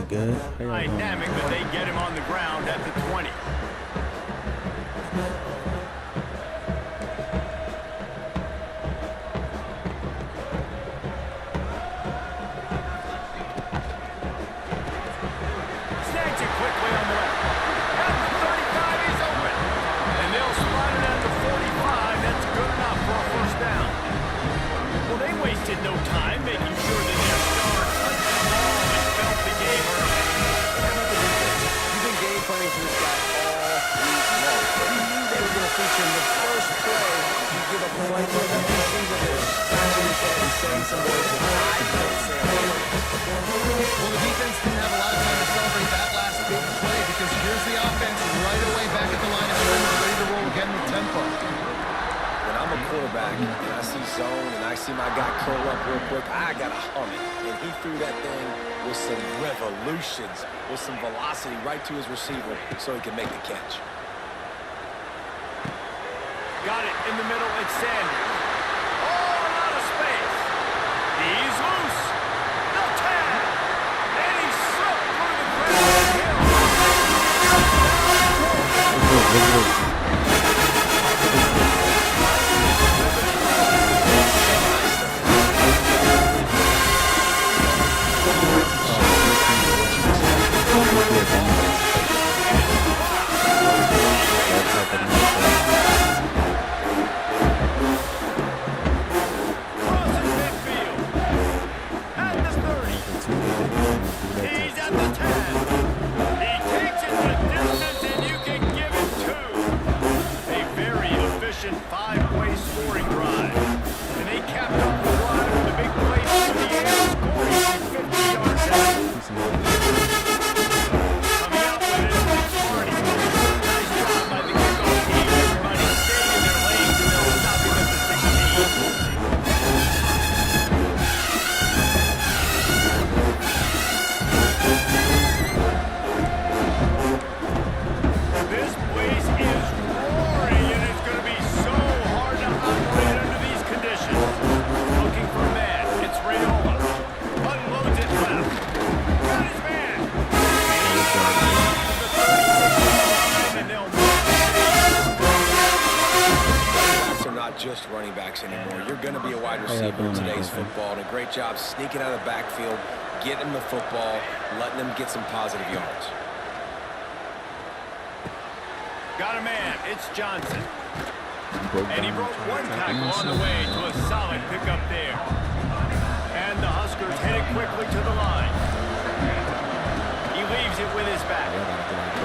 S1: Good.
S2: Dynamic, but they get him on the ground at the 20. Snags it quickly on the left. At the 35, he's open. And they'll spot it at the 45. That's good enough for a first down. Well, they wasted no time making sure that their star touched the ball and felt the game early.
S4: How about the defense? You've been game planning for this guy all week long. You knew they were going to feature him the first play. You give up a play for them. It seems like they're scratching saying some words that I can't say on the radio.
S3: Well, the defense didn't have a lot of time to celebrate that last big play because here's the offense right away back at the line of scrimmage, ready to roll again with tempo.
S4: When I'm a quarterback and I see zone and I see my guy curl up real quick, I got to hum it. And he threw that thing with some revolutions, with some velocity right to his receiver so he can make the catch.
S2: Got it in the middle. It's Sanders. Oh, a lot of space. He's loose. No tag. And he slipped through the He's at the 10. He takes it the distance, and you can give it 2. A very efficient 5-way scoring drive. And they capped off the drive with a big play through the air, scoring from 50 yards out. Coming out with it, it's Marty. Nice job by the kickoff team. Everybody stayed in their lanes, and they'll stop him at the 16. This place is roaring, and it's going to be so hard to operate under these conditions. Looking for a man. It's Rayola. Unloads it left. Got his man. And they'll
S4: Backs are not just running backs anymore. You're going to be a wide receiver in today's football. And a great job sneaking out of the backfield, getting them the football, letting them get some positive yards.
S2: got a man. It's Johnson. And he broke one tackle on the way to a solid pickup there. And the Huskers headed quickly to the line. He leaves it with his back.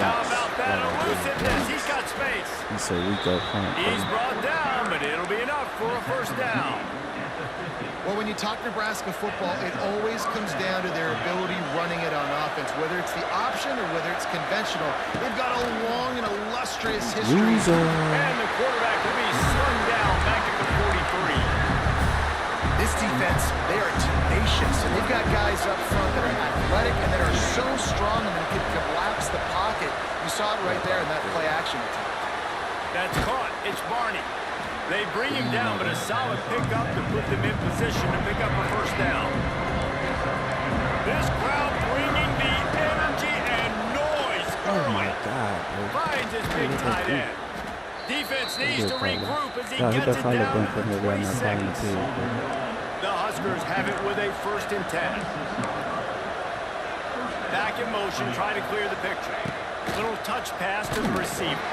S2: How about that elusiveness? He's got space.
S1: He said we go front.
S2: He's brought down, but it'll be enough for a first down.
S3: Well, when you talk Nebraska football, it always comes down to their ability running it on offense, whether it's the option or whether it's conventional. They've got a long and illustrious history.
S1: Loser.
S2: And the quarterback will be slung down back at the 43.
S3: This defense, they are tenacious, and they've got guys up front that are athletic and that are so strong and that can collapse the pocket. You saw it right there in that play action attempt.
S2: That's caught. It's Barney. They bring him down, but a solid pickup to put them in position to pick up a first down. This crowd bringing the energy and noise
S1: Oh
S2: early.
S1: my God, bro.
S2: Finds his big tight end. Defense needs to regroup as he gets it
S1: probably
S2: down
S1: been
S2: to
S1: putting it
S2: the
S1: right
S2: 3
S1: now, calling the
S2: seconds.
S1: field, bro.
S2: The Huskers have it with a 1st and 10. Back in motion, try to clear the picture. Little touch pass to the receiver.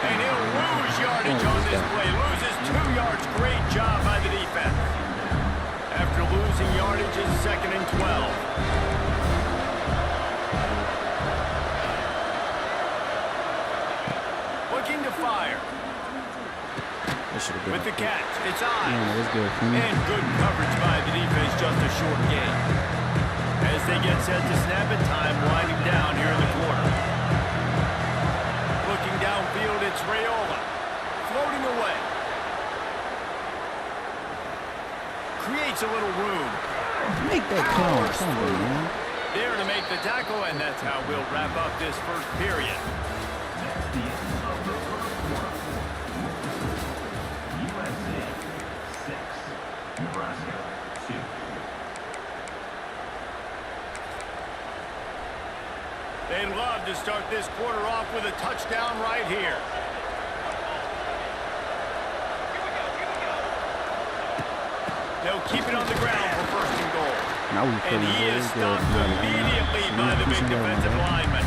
S2: And he'll lose yardage on this play. Loses 2 yards. Great job by the defense. After losing yardage, it's 2nd and 12. Looking to fire.
S1: That should have been.
S2: With the catch, it's on.
S1: Yeah, that's good.
S2: And good coverage by the defense, just a short gain. As they get set to snap it, time winding down here in the quarter. Looking downfield, it's Rayola. Floating away. Creates a little room.
S1: Make that count. Come on, man.
S2: There to make the tackle, and that's how we'll wrap up this first period.
S5: That's the end of the first quarter. USA 6, Nebraska 2.
S2: They'd love to start this quarter off with a touchdown right here. They'll keep it on the ground for 1st and goal.
S1: Now we
S2: And
S1: feeling
S2: he
S1: very
S2: is
S1: good.
S2: stopped immediately by the big defensive lineman.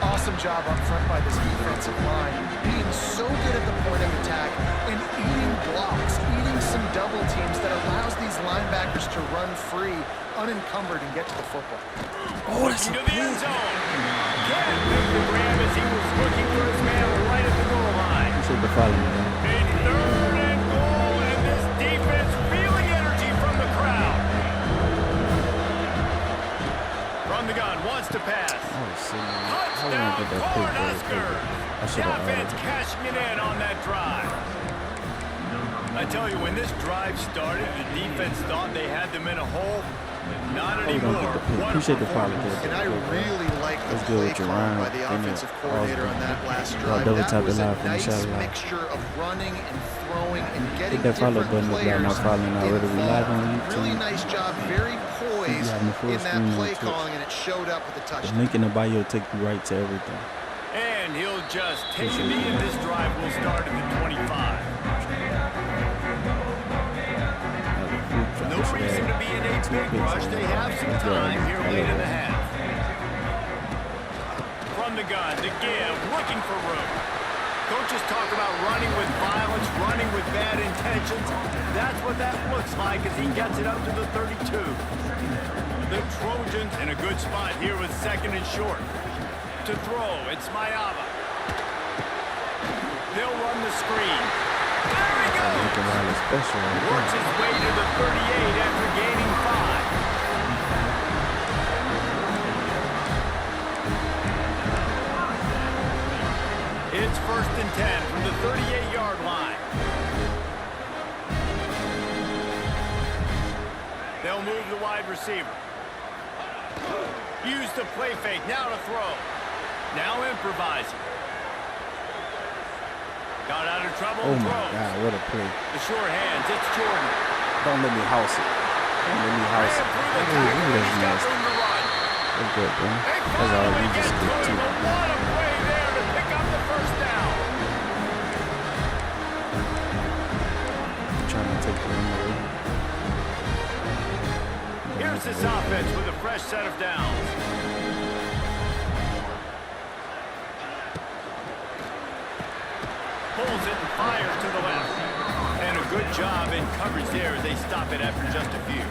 S3: Awesome job up front by this defensive line, being so good at the point of attack and eating blocks, eating some double teams that allows these linebackers to run free, unencumbered, and get to the football.
S1: Oh, that's
S2: Into the end zone. Can't make the grab as he was looking for his man right at the goal line.
S1: should be following me.
S2: A 3rd and goal, and this defense feels cashing it in on that drive. I tell you, when this drive started, the defense thought they had them in a hole. Not anymore.
S1: Appreciate the follow.
S3: And I really like the play call by the offensive coordinator on that last drive. That was a nice mixture of running and throwing and getting different players involved. Really nice job, very poised in that play calling, and it showed up with the touchdown.
S1: The link in the bio take you right to everything.
S2: And he'll just take a knee, and this drive will start at the 25. No reason to be in a big rush. They have some time here late in the half. From the gun, to give, looking for room. Coaches talk about running with violence, running with bad intentions. That's what that looks like as he gets it up to the 32. The Trojans in a good spot here with second and short. To throw, it's Mayava. They'll run the screen. There he goes! Works his way to the 38 after gaining 5. It's 1st and 10 from the 38-yard line. They'll move the wide receiver. Use the play fake, now to throw. Now improvising. Got out of trouble and throws.
S1: Oh my God, what a play.
S2: The short hands, it's Jordan.
S1: Don't let me house it. Don't let me house it. That's good, bro. That's all we just stick to.
S2: What a play there to pick up the first down.
S1: I'm trying to take the win away.
S2: Here's this offense with a fresh set of downs. Pulls it and fires to the left. And a good job in coverage there as they stop it after just a few.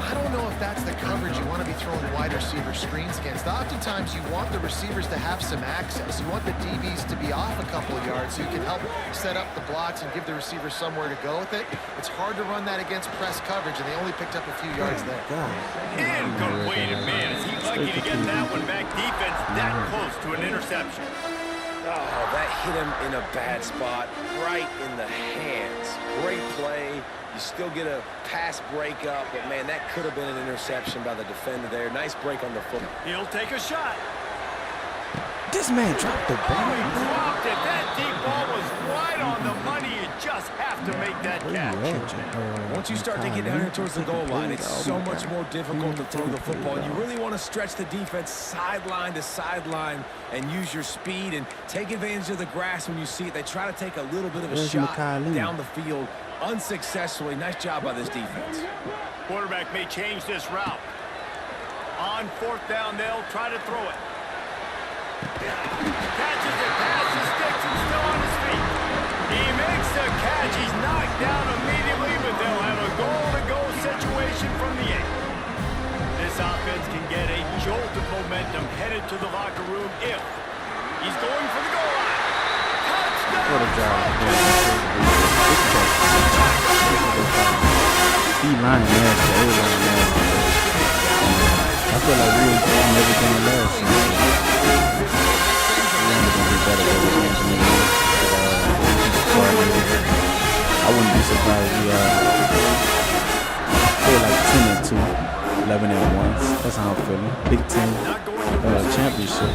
S3: I don't know if that's the coverage you want to be throwing wide receiver screens against. Oftentimes you want the receivers to have some access. You want the DBs to be off a couple of yards so you can help set up the blocks and give the receiver somewhere to go with it. It's hard to run that against press coverage, and they only picked up a few yards there.
S2: Incomplete, man. Is he lucky to get that one back? Defense that close to an interception.
S4: Oh, that hit him in a bad spot, right in the hands. Great play. You still get a pass breakup, but, man, that could have been an interception by the defender there. Nice break on the foot.
S2: He'll take a shot.
S1: This man dropped the ball.
S2: Oh, he dropped it. That deep ball was right on the money. You just have to make that catch.
S4: Once you start to get down here towards the goal line, it's so much more difficult to throw the football. You really want to stretch the defense sideline to sideline and use your speed and take advantage of the grass when you see it. They try to take a little bit of a shot down the field unsuccessfully. Nice job by this defense.
S2: Quarterback may change this route. On 4th down, they'll try to throw it. Catches it past the sticks and still on his feet. He makes the catch. He's knocked down immediately, but they'll have a goal-to-go situation from the 8. This offense can get a jolt of momentum headed to the locker room if he's going for the goal line. Touchdown!
S1: What a job. D-line nasty. O-line nasty. I feel like we were doing everything last year. I wouldn't be surprised we feel like 10-2, 11-1. That's how I'm feeling. Big Ten championship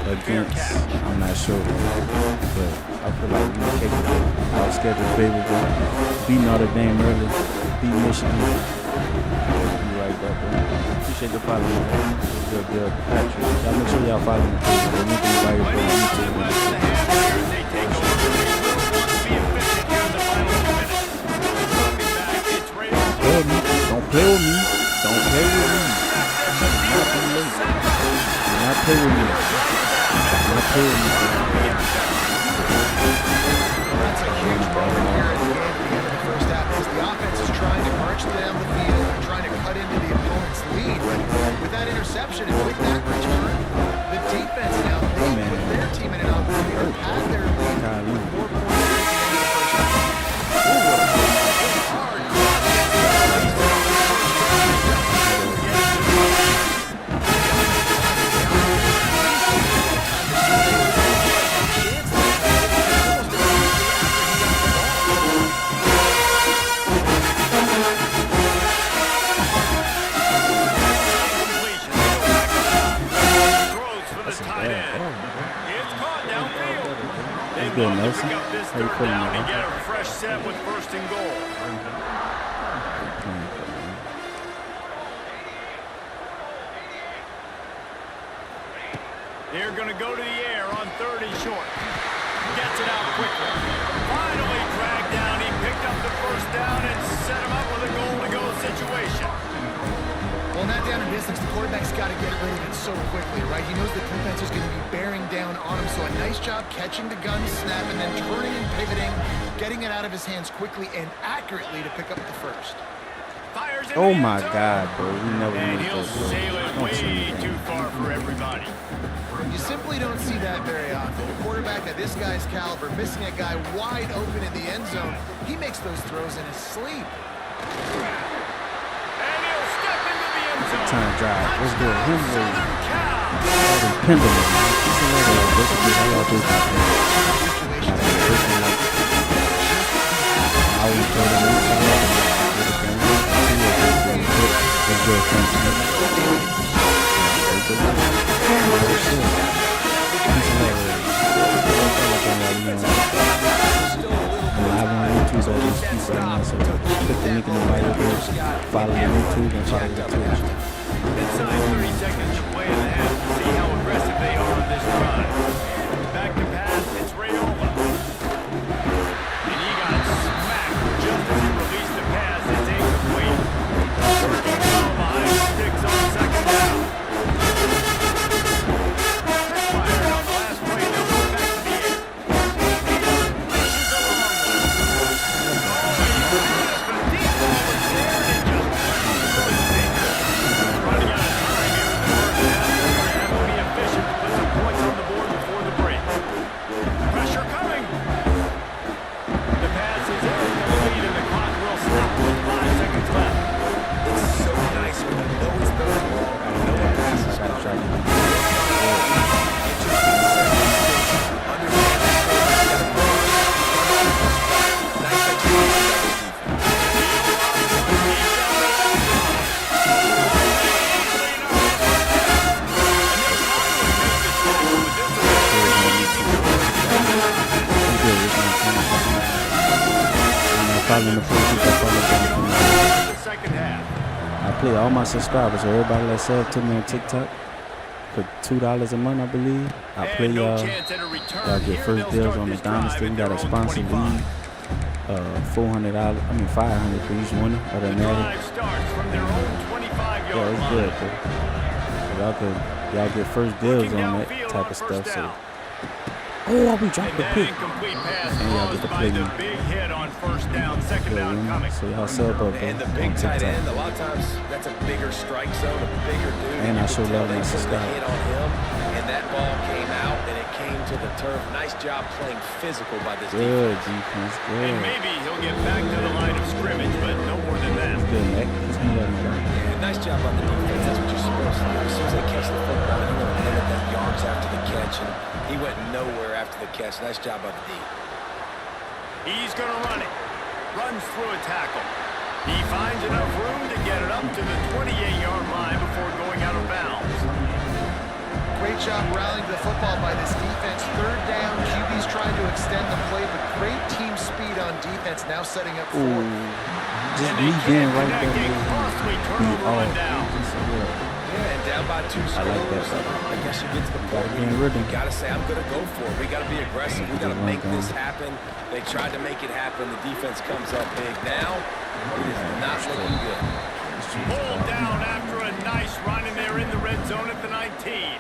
S1: against, I'm not sure, but I feel like we're capable. Our schedule favorable. Beat Notre Dame early. Beat Michigan. You right there, bro. Appreciate the follow, man. Good, Patrick. Y'all make sure y'all follow me. Don't play with me. Don't play with me. Do not play with me. Do not play with me.
S3: That's a huge moment here at the end of the first half as the offense is trying to march down the field and trying to cut into the opponent's lead. But with that interception and with that return, the defense now, they put their team in an opportunity to pad their lead with 4 points at the end of the first half.
S2: They
S1: good,
S2: look to
S1: Nelson.
S2: pick up this
S1: How you
S2: third
S1: feeling,
S2: down
S1: man?
S2: and get a fresh set with first and goal. They're going to go to the air on 3rd and short. Gets it out quickly. Finally dragged down. He picked up the first down and set him up with a goal-to-go situation.
S3: Well, not down in distance, the quarterback's got to get rid of it so quickly, right? He knows the defense is going to be bearing down on him, so a nice job catching the gun snap and then turning and pivoting, getting it out of his hands quickly and accurately to pick up the first.
S2: Fires in
S1: Oh
S2: the
S1: my
S2: end zone.
S1: God, bro. We never
S2: And
S1: used
S2: he'll
S1: that, bro.
S2: sail it
S1: Don't see
S2: way
S1: that.
S2: too far for everybody.
S3: You simply don't see that very often. A quarterback at this guy's caliber, missing a guy wide open in the end zone, he makes those throws in his sleep.
S2: And he'll step into the end zone.
S1: Time drive. Let's do it. Him with
S2: Southern Cal.
S1: the pendulum, man. He's a little basically how y'all do that, man.
S3: Situations
S1: I always go to the let's go live on YouTube, all these people right now, so click the link in the bio there, follow the YouTube and follow the Twitch.
S2: Inside 30 seconds to play in the half to see how aggressive they are on this run. Back to pass, it's Rayola. And he got smacked just as he released the pass. It's incomplete. Working well behind the sticks on 2nd down. Fired on the last play, they'll go back to the air. Pushes a long one. The deep ball was there and it just running out of time here in the first half. They're going to have to be efficient to put some points on the board before the break. Pressure coming. The pass is incomplete and the clock will stop with 5 seconds left.
S4: It's so nice when you know it's third and long. You know the pass is coming.
S1: Following the
S2: The second half.
S1: I play all my subscribers, so everybody that subs to me on TikTok for $2 a month, I believe. I play
S2: And no
S1: y'all.
S2: chance at a return
S1: Y'all get
S2: here.
S1: first
S2: They'll
S1: deals
S2: start
S1: on the
S2: this drive
S1: Dynasty. We
S2: at
S1: got
S2: their
S1: a
S2: own
S1: sponsor
S2: 25.
S1: league. $500 for each one of the
S2: The
S1: Natty.
S2: drive starts from their own 25-yard
S1: Yeah, it's
S2: line.
S1: good, bro. Y'all get first deals
S2: Looking
S1: on that
S2: downfield
S1: type
S2: on
S1: of
S2: first
S1: stuff. So,
S2: down.
S1: oh, we
S2: And
S1: dropped the
S2: that
S1: pick.
S2: incomplete pass
S1: And y'all
S2: caused
S1: get to
S2: by
S1: play
S2: the
S1: me.
S2: big hit on first down, second
S1: Yeah,
S2: down
S1: you know,
S2: coming.
S1: so y'all sub up, bro.
S4: And the
S1: on
S4: big tight
S1: TikTok.
S4: end, a lot of times that's a bigger strike zone, a bigger dude.
S1: And I
S4: You
S1: show
S4: can tell
S1: love
S4: they
S1: my
S4: put the
S1: subscribers.
S4: hit on him, and that ball came out, and it came to the turf. Nice job playing physical by this
S1: Good
S4: defense.
S1: defense,
S2: And
S1: good.
S2: maybe he'll get back to the line of scrimmage, but no more than that.
S1: Good, Mac. Just me letting it out.
S4: Yeah, nice job by the defense. That's what you're supposed to do. As soon as they catch the football, you want to limit that yards after the catch, and he went nowhere after the catch. Nice job by the D.
S2: He's going to run it. Runs through a tackle. He finds enough room to get it up to the 28-yard line before going out of bounds.
S3: Great job rallying the football by this defense. 3rd down, QB's trying to extend the play, but great team speed on defense, now setting up 4th.
S1: Just
S2: And
S1: me
S2: they
S1: being
S2: can't
S1: right
S2: connect
S1: there,
S2: a
S1: man.
S2: costly
S1: Be
S2: turnover
S1: all.
S2: on down.
S4: Yeah, and down by 2 scores.
S1: I like that.
S4: I guess you get to the
S1: Gotta
S4: point
S1: be in
S4: where
S1: rhythm.
S4: you got to say, I'm going to go for it. We got to be aggressive. We got to make this happen. They tried to make it happen. The defense comes up big. Now, it is not looking good.
S2: Pulled down after a nice run, and they're in the red zone at the 19.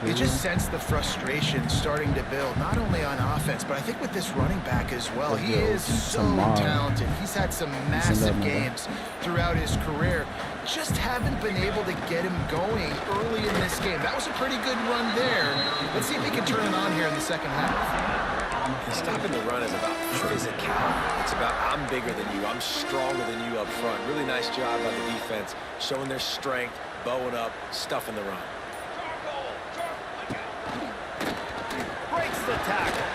S3: You just sense the frustration starting to build, not only on offense, but I think with this running back as well. He is so talented. He's had some massive games throughout his career. Just haven't been able to get him going early in this game. That was a pretty good run there. Let's see if he can turn it on here in the second half.
S4: Stopping the run is about physicality. It's about I'm bigger than you. I'm stronger than you up front. Really nice job by the defense, showing their strength, bowing up, stuffing the run.
S2: Breaks the tackle.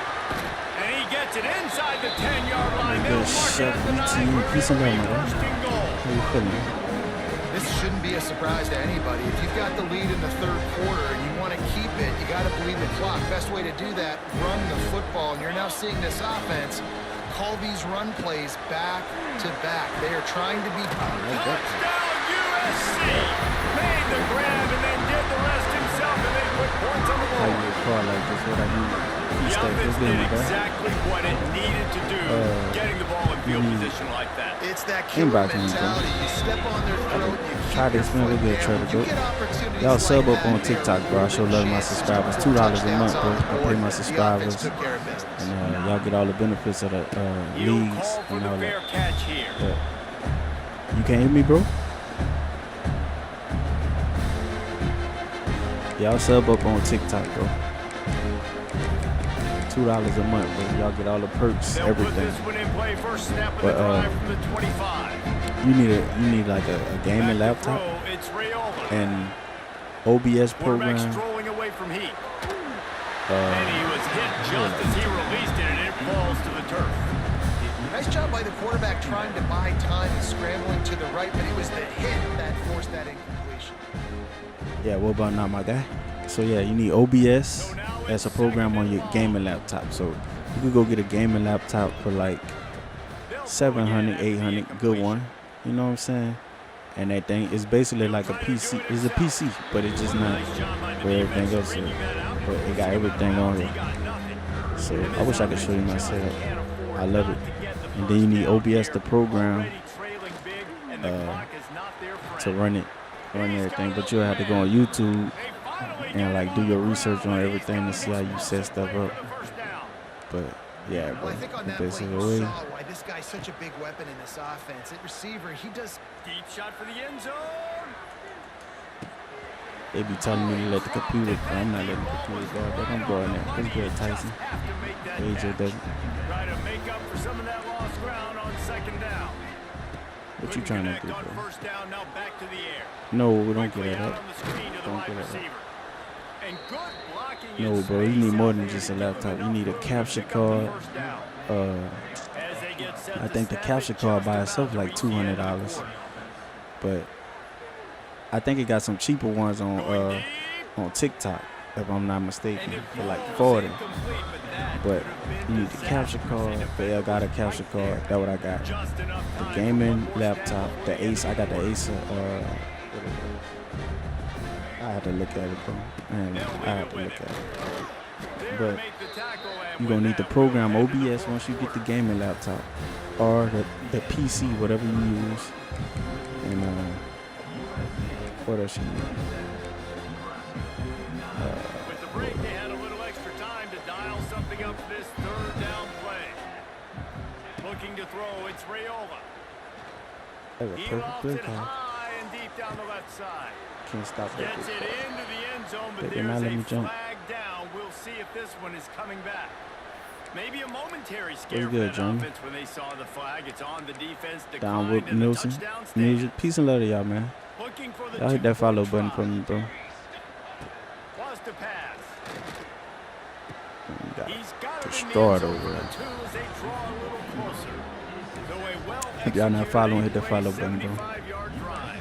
S2: And he gets it inside the 10-yard line. They'll mark it at the 9 for
S1: Peace and love, man.
S2: first and goal.
S1: How you feeling?
S3: This shouldn't be be a surprise to anybody. If you've got the lead in the third quarter and you want to keep it, you got to bleed the clock. Best way to do that, run the football. And you're now seeing this offense call these run plays back to back. They are trying to be
S2: Touchdown USC! Made the grab and then did the rest himself, and they put points on the
S1: How
S2: board.
S1: you call like this? What I need.
S2: The offense did exactly what it needed to do, getting the ball in field position like that.
S3: It's that killer mentality. You step on their throat, you
S1: Try
S3: keep
S1: this,
S3: your
S1: man.
S3: foot
S1: We'll get
S3: down.
S1: Trevor
S3: You
S1: Goat.
S3: get opportunities
S1: Y'all sub
S3: like
S1: up
S3: that,
S1: on
S3: man,
S1: TikTok, bro. I show love my subscribers. $2 a month, bro. I pay my subscribers. And y'all get all the benefits of the
S2: He'll
S1: leagues
S2: call for
S1: and
S2: the
S1: all
S2: fair
S1: that.
S2: catch here.
S1: But you can't hear me, bro? Y'all sub up on TikTok, bro. $2 a month, bro. Y'all get all the perks,
S2: They'll put
S1: everything.
S2: this one in play. First snap of
S1: But,
S2: the drive from the 25.
S1: You need like a gaming
S2: Back to
S1: laptop
S2: throw, it's Rayola.
S1: and OBS
S2: Quarterback
S1: program.
S2: strolling away from heat. And he was hit just as he released it, and it falls to the turf.
S3: Nice job by the quarterback trying to buy time and scrambling to the right, but it was the hit that forced that incompletion.
S1: Yeah, what about now, my guy? So yeah, you need OBS as a program on your gaming laptop. So you could go get a gaming laptop for like 700, 800, good one. You know what I'm saying? And that thing is basically like a PC. It's a PC, but it's just not where everything else is. But it got everything on it. So I wish I could show you my setup. I love it. And then you need OBS, the program, to run everything. But you'll have to go on YouTube and like do your research on everything to see how you set stuff up. But yeah, bro.
S3: Well, I think on that play you saw why this guy's such a big weapon in this offense. At receiver, he does.
S2: Deep shot for the end zone.
S1: They be telling me to let the computer, but I'm not letting the computer go. They're gonna go in there. It's good, Tyson. AJ doesn't.
S2: Try to make up for some of that lost ground on second down.
S1: What you trying to do,
S2: On
S1: bro?
S2: first down, now back to the air.
S1: No, we don't get
S2: Quickly
S1: it
S2: out
S1: up.
S2: on the screen to the
S1: Don't
S2: wide
S1: get it up.
S2: receiver. And good blocking
S1: No,
S2: in
S1: bro. You
S2: space
S1: need more
S2: out
S1: than
S2: there
S1: just a
S2: to give
S1: laptop.
S2: them
S1: You need a
S2: enough
S1: capture
S2: room to pick up the
S1: card.
S2: first down. As they get set
S1: I
S2: to
S1: think the
S2: snap
S1: capture
S2: it
S1: card
S2: just
S1: by
S2: about
S1: itself
S2: to
S1: like
S2: reach the end of the
S1: $200.
S2: quarter.
S1: But I think it got some cheaper ones on TikTok, if I'm not mistaken, for like 40. But you need the capture card. They got a capture card. That's what I got. The gaming laptop, the Ace. I got the Ace. I had to look at it, bro. Man, I had to look at it. But you're gonna need the program OBS once you get the gaming laptop, or the PC, whatever you use. And what else you need?
S2: With the break, they had a little extra time to dial something up for this third down play. Looking to throw, it's Rayola.
S1: That's a
S2: He
S1: perfect
S2: lofts
S1: play
S2: it
S1: call.
S2: high and deep down the left side.
S1: Can't stop that.
S2: Gets it into the end zone, but
S1: They did not
S2: there's
S1: let me
S2: a
S1: jump.
S2: flag down. We'll see if this one is coming back. Maybe a momentary scare
S1: Pretty
S2: for
S1: good,
S2: that
S1: Johnny.
S2: offense when they saw the flag. It's on the defense.
S1: Down with
S2: declined, and the
S1: Nielsen.
S2: touchdown stands.
S1: Music. Peace and love to y'all, man.
S2: Looking for the
S1: Y'all hit that follow button
S2: try.
S1: for me, bro.
S2: Was to pass.
S1: You got
S2: He's got it in the
S1: destroyed
S2: end zone
S1: over
S2: for
S1: there.
S2: the two as they draw a little closer. So a well
S1: If y'all not
S2: executed
S1: following, hit the
S2: eight-play,
S1: follow button, bro.
S2: 75-yard drive.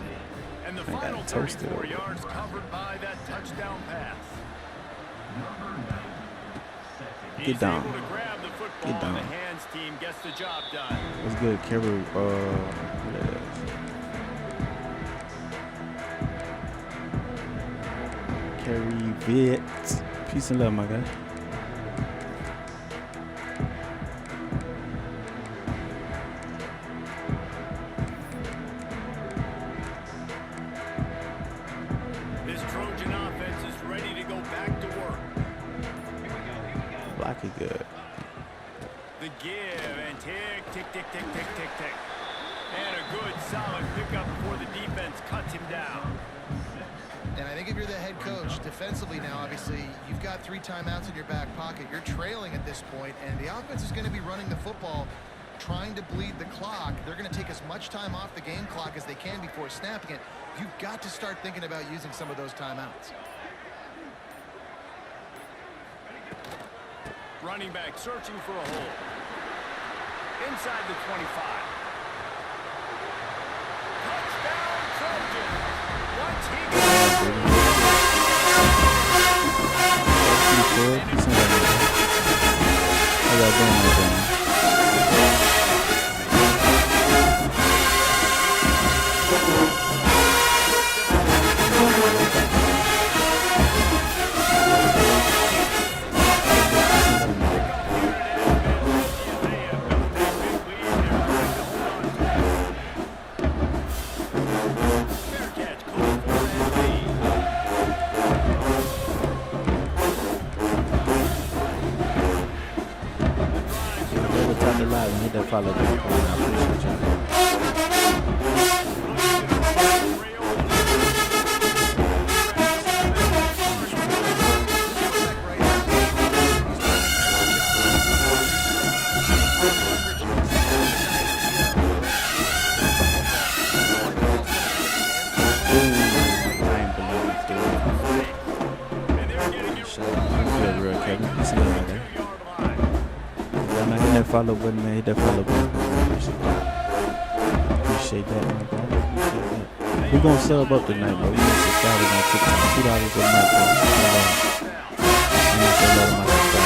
S2: And the
S1: I got
S2: final
S1: toasted
S2: 34
S1: over there.
S2: yards covered by that touchdown pass.
S1: Get
S2: He's
S1: down.
S2: able to grab the football,
S1: Get down.
S2: and the hands team gets the job done.
S1: What's good, Carrie? Carrie Vitt. Peace and love, my guy.
S2: This Trojan offense is ready to go back to work.
S1: Block it good.
S2: The give and tick, tick, tick, tick, tick, tick, tick. And a good solid pickup before the defense cuts him down.
S3: And I think if you're the head coach, defensively now, obviously, you've got 3 timeouts in your back pocket. You're trailing at this point, and the offense is going to be running the football, trying to bleed the clock. They're going to take as much time off the game clock as they can before snapping it. You've got to start thinking about using some of those timeouts.
S2: Running back searching for a hole. Inside the 25. Touchdown, Trojan.
S1: How y'all doing out there? Hit that follow back. I appreciate y'all. Follow button, man. Hit that follow button. Appreciate that, man. Appreciate that. We gonna sub up tonight, bro. We gonna subscribe on TikTok. $2 a month, bro. I'm gonna say love to my subscribers.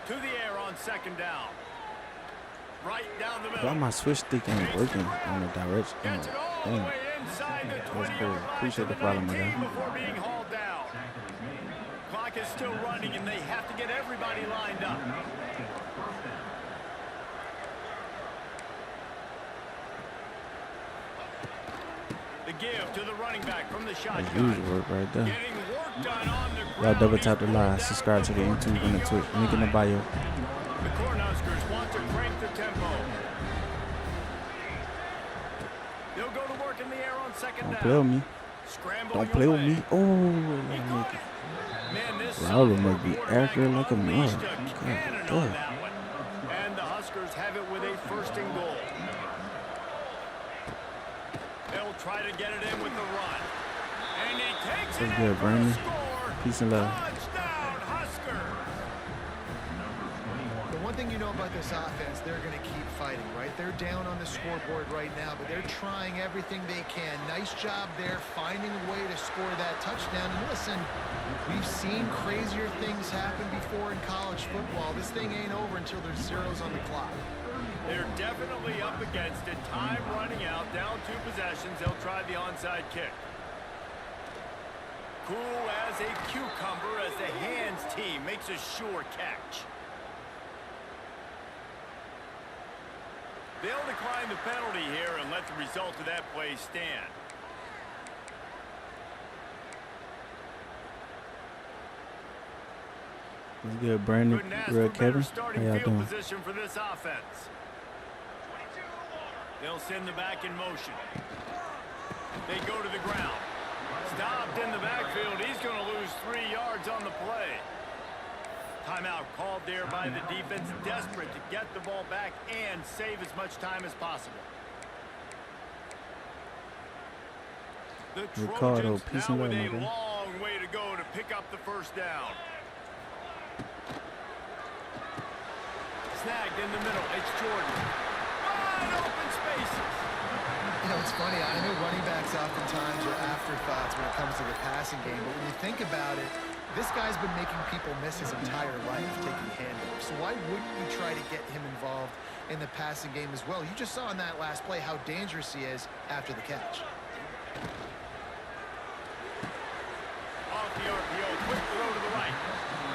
S2: To the air on second down. Right down the middle.
S1: Why my switch stick ain't working on the direction?
S2: Gets it all the way inside the 20-yard line.
S1: Appreciate the follow, my guy.
S2: Before being hauled down. Clock is still running, and they have to get everybody lined up. The give to the running back from the shotgun.
S1: Usual work right there.
S2: Getting work done on the ground.
S1: Y'all double tap the live, subscribe to the YouTube and the Twitch. Link in the bio.
S2: The Cornhuskers want to crank the tempo. They'll go to work in the air on second down.
S1: Don't play with me. Don't play with me. Oh, Laura must be accurate like a mug. God damn.
S2: And the Huskers have it with a first and goal. They'll try to get it in with the run. And he takes it
S1: That's good, Brandon. Peace and love.
S2: Touchdown, Huskers.
S3: The one thing you know about this offense, they're going to keep fighting, right? They're down on the scoreboard right now, but they're trying everything they can. Nice job there, finding a way to score that touchdown. And listen, we've seen crazier things happen before in college football. This thing ain't over until there's zeros on the clock.
S2: They're definitely up against it. Time running out, down 2 possessions. They'll try the onside kick. Cool as a cucumber as the hands team makes a sure catch. They'll decline the penalty here and let the result of that play stand.
S1: What's good, Brandon? Real Kevin? How y'all doing?
S2: Position for this offense. They'll send the back in motion. They go to the ground. Stopped in the backfield. He's going to lose 3 yards on the play. Timeout called there by the defense, desperate to get the ball back and save as much time as possible. The
S1: Ricardo,
S2: Trojans
S1: peace
S2: now
S1: and
S2: with
S1: love,
S2: a
S1: my guy.
S2: long way to go to pick up the first down. Snagged in the middle. It's Jordan. Wide open spaces.
S3: You know, it's funny. I know running backs oftentimes are afterthoughts when it comes to the passing game, but when you think about it, this guy's been making people miss his entire life taking handoffs. So why wouldn't you try to get him involved in the passing game as well? You just saw in that last play how dangerous he is after the catch.
S2: Off the RPO, quick throw to the right.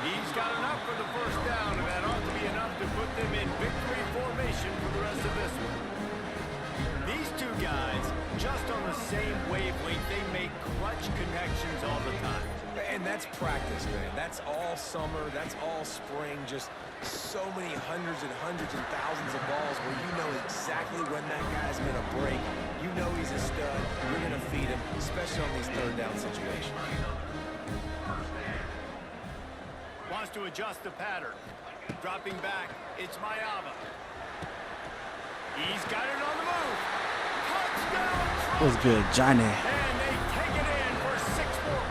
S2: He's got enough for the first down, and that ought to be enough to put them in victory formation for the rest of this one. These two guys, just on the same wavelength, they make clutch connections all the time.
S4: And that's practice, man. That's all summer. That's all spring. Just so many hundreds and thousands of balls where you know exactly when that guy's going to break. You know he's a stud. You're going to feed him, especially on these third down situations.
S2: Wants to adjust the pattern. Dropping back, it's Mayava. He's got it on the move. Touchdown!
S1: What's good, Johnny?
S2: And they take it in for 6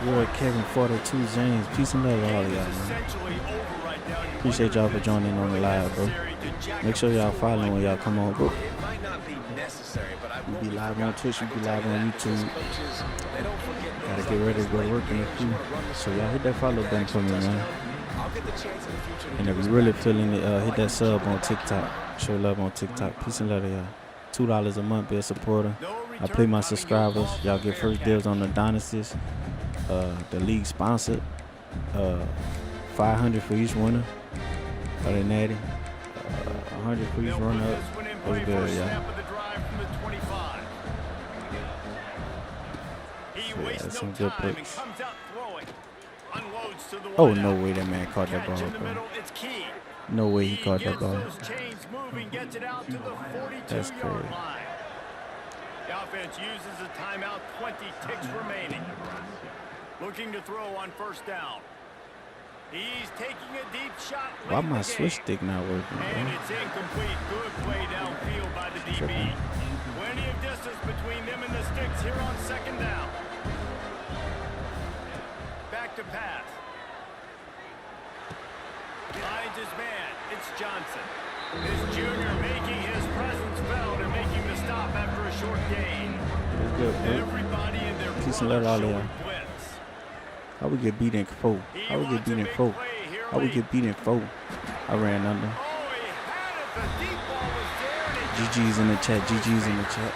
S2: more
S1: You're
S2: points.
S1: Kevin 42 James. Peace and love to all of y'all, man.
S2: Essentially over right now. You
S1: Appreciate y'all
S2: wonder
S1: for
S2: if
S1: joining on the live, bro.
S2: necessary to jack
S1: Make sure
S2: up
S1: y'all
S2: the score
S1: following when y'all come on, bro.
S4: It might not be necessary, but I
S1: We
S4: won't
S1: be
S4: be
S1: live
S4: forgotten.
S1: on Twitch, we
S4: I
S1: be
S4: can tell
S1: live
S4: you
S1: on
S4: that because
S1: YouTube.
S4: coaches, they don't forget
S1: Gotta
S4: things
S1: get
S4: like
S1: ready
S4: this
S1: to go
S4: late
S1: work in the
S4: games.
S1: few.
S4: You wanna run the
S1: So y'all
S4: score,
S1: hit that follow
S4: get
S1: button for me,
S4: extra
S1: man.
S4: touchdown. I'll get the chance in the future to
S1: And
S4: do
S1: if
S4: this
S1: you really
S4: back.
S1: feeling it,
S4: I
S1: hit
S4: like
S1: that
S4: the
S1: sub on
S4: touchdown.
S1: TikTok. Show love on TikTok. Peace and love to y'all. $2 a month, be a supporter.
S2: No
S1: I
S2: return
S1: pay my
S2: coming,
S1: subscribers.
S2: you'll call
S1: Y'all
S2: for
S1: get
S2: fair
S1: first deals
S2: catch.
S1: on the dynasties. The league sponsored. 500 for each winner. Other than that, 100 for each
S2: They'll put
S1: runner
S2: this
S1: up.
S2: one in
S1: What's
S2: play for a
S1: good, y'all?
S2: snap of the drive from the 25. He
S1: Yeah,
S2: wastes
S1: that's
S2: no
S1: some good
S2: time and
S1: picks.
S2: comes out throwing. Unloads to the
S1: Oh,
S2: wideout.
S1: no way that man caught that
S2: Catch
S1: ball,
S2: in the
S1: bro.
S2: middle, it's key.
S1: No way he caught that
S2: gets
S1: ball.
S2: those chains moving, gets it out to the
S1: That's
S2: 42-yard
S1: crazy.
S2: line. The offense uses a timeout, 20 ticks remaining. Looking to throw on first down. He's taking a deep shot late
S1: Why
S2: in
S1: my
S2: the
S1: switch
S2: game.
S1: stick not working,
S2: And
S1: bro?
S2: it's incomplete. Good play downfield by the DB. Plenty of distance between them and the sticks here on second down. Back to pass. Finds his man. It's Johnson. This junior making his presence felt and making the stop after a short gain.
S1: It's good, bro.
S2: Everybody in their
S1: Peace and
S2: brother
S1: love to all of
S2: showing
S1: y'all.
S2: blitz.
S1: How we get beat in 4? How we get beat in 4? How we get beat in 4? I ran under.
S2: Oh, he had it. The deep ball was there. And it
S1: GG's in the chat. GG's in the chat.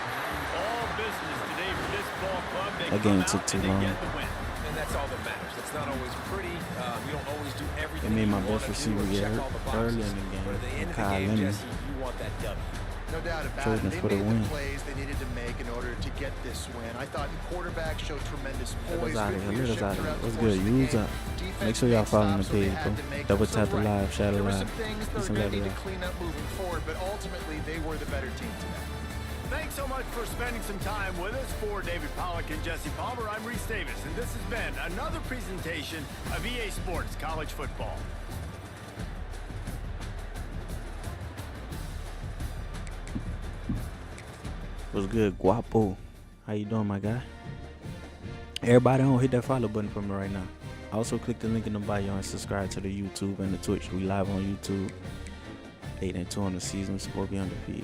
S2: all business today for this ball club. They
S1: That
S2: come
S1: game
S2: out
S1: took too
S2: and they
S1: long.
S2: get the win.
S4: And that's all that matters. It's not always pretty. You don't always do
S1: They
S4: everything
S1: made
S4: you
S1: my
S4: wanna
S1: best
S4: do
S1: receiver
S4: or
S1: get
S4: check
S1: hurt
S4: all the
S1: early
S4: boxes.
S1: in the game.
S4: But at the end of the
S1: Kyle
S4: game,
S1: Lemon.
S4: Jesse, you want that W.
S3: No doubt about
S1: Chosen
S3: it. They
S1: for the
S3: made
S1: win.
S3: the plays they needed to make in order to get this win. I thought the quarterback showed tremendous
S1: Let us
S3: poise,
S1: out
S3: good
S1: of here. Let us
S3: leadership
S1: out of here.
S3: throughout the
S1: What's
S3: course
S1: good?
S3: of the
S1: Use
S3: game.
S1: up.
S3: Defense
S1: Make sure y'all
S3: made
S1: following the
S3: stops, so they
S1: page,
S3: had
S1: bro.
S3: to make
S1: Double
S3: them.
S1: tap the
S3: So right,
S1: live, shadow
S3: there were
S1: live.
S3: some things
S1: Peace
S3: they're
S1: and
S3: going
S1: love
S3: to
S1: to
S3: need to
S1: y'all.
S3: clean up moving forward, but ultimately they were the better team today.
S2: Thanks so much for spending some time with us. For David Pollack and Jesse Palmer, I'm Reese Davis, and this has been another presentation of EA Sports College Football.
S1: What's good, Guapo? How you doing, my guy? Everybody on, hit that follow button for me right now. Also, click the link in the bio and subscribe to the YouTube and the Twitch. We live on YouTube. 8-2 on the season. Support be undefeated.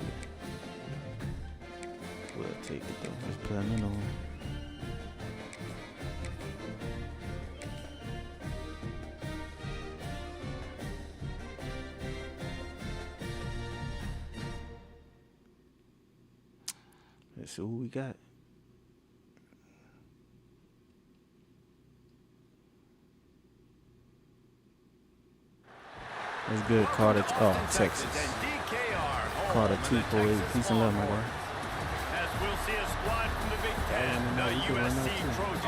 S1: We'll take it though. Let's play another one. Let's see who we got. What's good, Carter? Oh, Texas. Carter 248. Peace and love, my guy.
S2: As we'll see a squad from the Big Ten,
S1: no,
S2: the
S1: you can run
S2: USC
S1: out too.
S2: Trojans.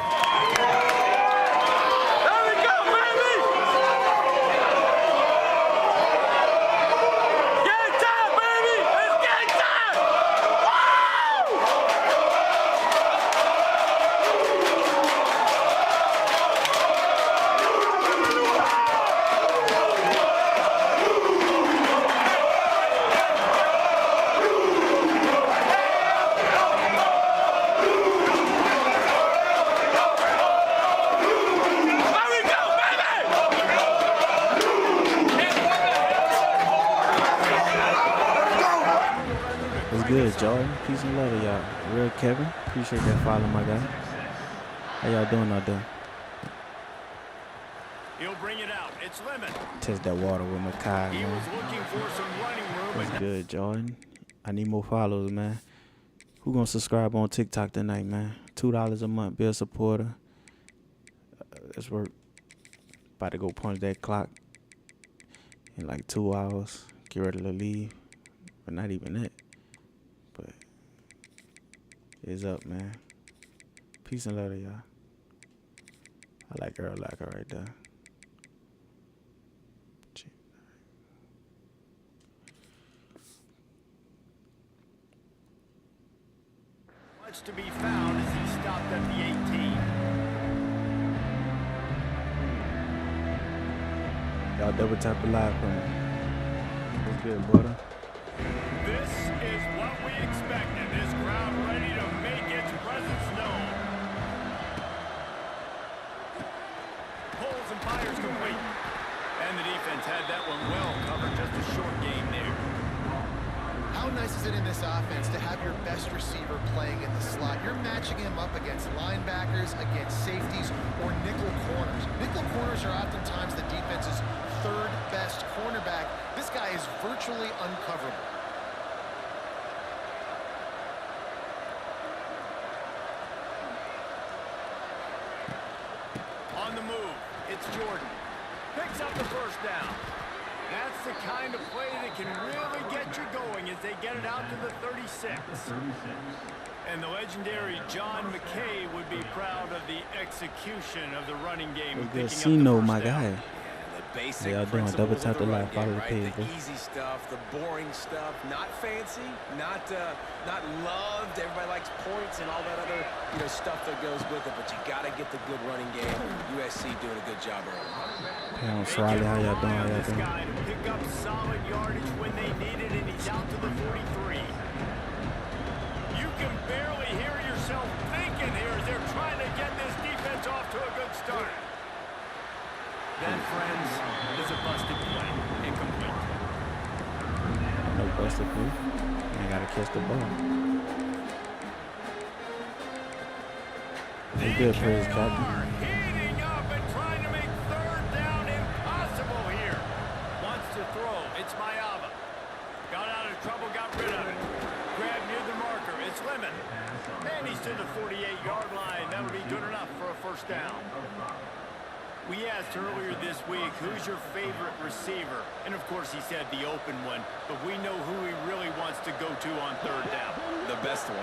S1: What's good, Jordan? Peace and love to y'all. Real Kevin. Appreciate that follow, my guy. How y'all doing out there?
S2: He'll bring it out. It's Lemon.
S1: Test that water with Makai,
S2: He was
S1: man.
S2: looking for some running room.
S1: What's
S2: And
S1: good, Jordan? I need more followers, man. Who gonna subscribe on TikTok tonight, man? $2 a month. Be a supporter. Let's work. About to go punch that clock in like 2 hours. Get ready to leave. But not even that. But it's up, man. Peace and love to y'all. I like her right there.
S2: much to be found as he stopped at the 18.
S1: Y'all double tap the live for me. What's good, brother?
S2: This is what we expected. This crowd ready to make its presence known. Pulls and fires complete. And the defense had that one well covered. Just a short game there.
S3: How nice is it in this offense to have your best receiver playing in the slot? You're matching him up against linebackers, against safeties, or nickel corners. Nickel corners are oftentimes the defense's third best cornerback. This guy is virtually uncoverable.
S2: On the move, it's Jordan. Picks up the first down. That's the kind of play that can really get you going as they get it out to the 36. And the legendary John McKay would be proud of the execution of the running game.
S1: What's good, Sino, my guy?
S4: Basic
S1: Y'all doing double tap the live, follow the page,
S4: the
S1: bro.
S4: easy stuff, the boring stuff, not fancy, not loved. Everybody likes points and all that other stuff that goes with it, but you got to get the good running game. USC doing a good job early.
S1: Hey, I'm Riley, how y'all doing? How y'all
S2: This
S1: doing?
S2: guy to pick up solid yardage when they need it, and he's out to the 43. You can barely hear yourself thinking here as they're trying to get this defense off to a good start. That, friends, is a busted play. Incomplete.
S1: No busted play. I gotta catch the ball. They good, praise Captain.
S2: Heating up and trying to make third down impossible here. Wants to throw. It's Mayava. Got out of trouble, got rid of it. Grab near the marker. It's Lemon. And he's to the 48-yard line. That'll be good enough for a first down. We asked earlier this week, who's your favorite receiver? And of course he said the open one, but we know who he really wants to go to on third down.
S4: The best one.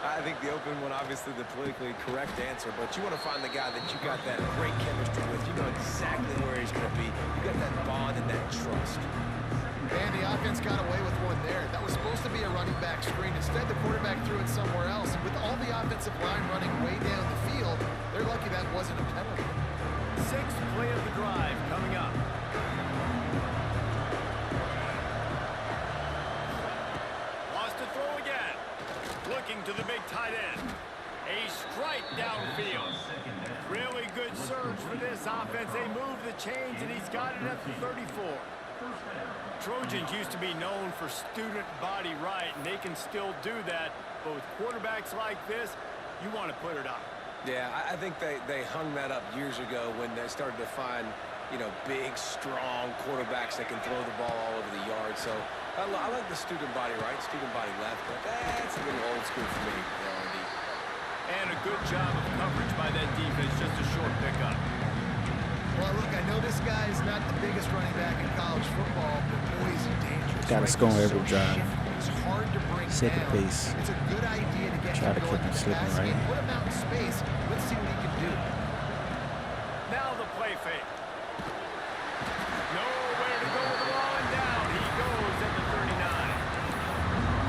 S4: I think the open one, obviously the politically correct answer, but you want to find the guy that you got that great chemistry with. You know exactly where he's going to be. You got that bond and that trust.
S3: And the offense got away with one there. That was supposed to be a running back screen. Instead, the quarterback threw it somewhere else. And with all the offensive line running way down the field, they're lucky that wasn't a penalty.
S2: Sixth play of the drive coming up. Wants to throw again. Looking to the big tight end. A strike downfield. Really good surge for this offense. They move the chains, and he's got it at the 34. Trojans used to be known for student body right, and they can still do that. But with quarterbacks like this, you want to put it up.
S4: Yeah, I think they hung that up years ago when they started to find, big, strong quarterbacks that can throw the ball all over the yard. So I like the student body right, student body left, but that's a little old school for me.
S2: And a good job of coverage by that defense, just a short pickup.
S3: Well, look, I know this guy is not the biggest running back in college football, but boy, is he dangerous.
S1: Gotta score every drive.
S3: It's hard to bring
S1: Set the
S3: down.
S1: pace.
S3: It's a good idea to get
S1: Try
S3: him
S1: to keep
S3: going
S1: him
S3: in the
S1: slipping
S3: pass
S1: right.
S3: game. Put him out in space. Let's see what he can do.
S2: Now the play fake. Nowhere to go with the ball and down. He goes at the 39.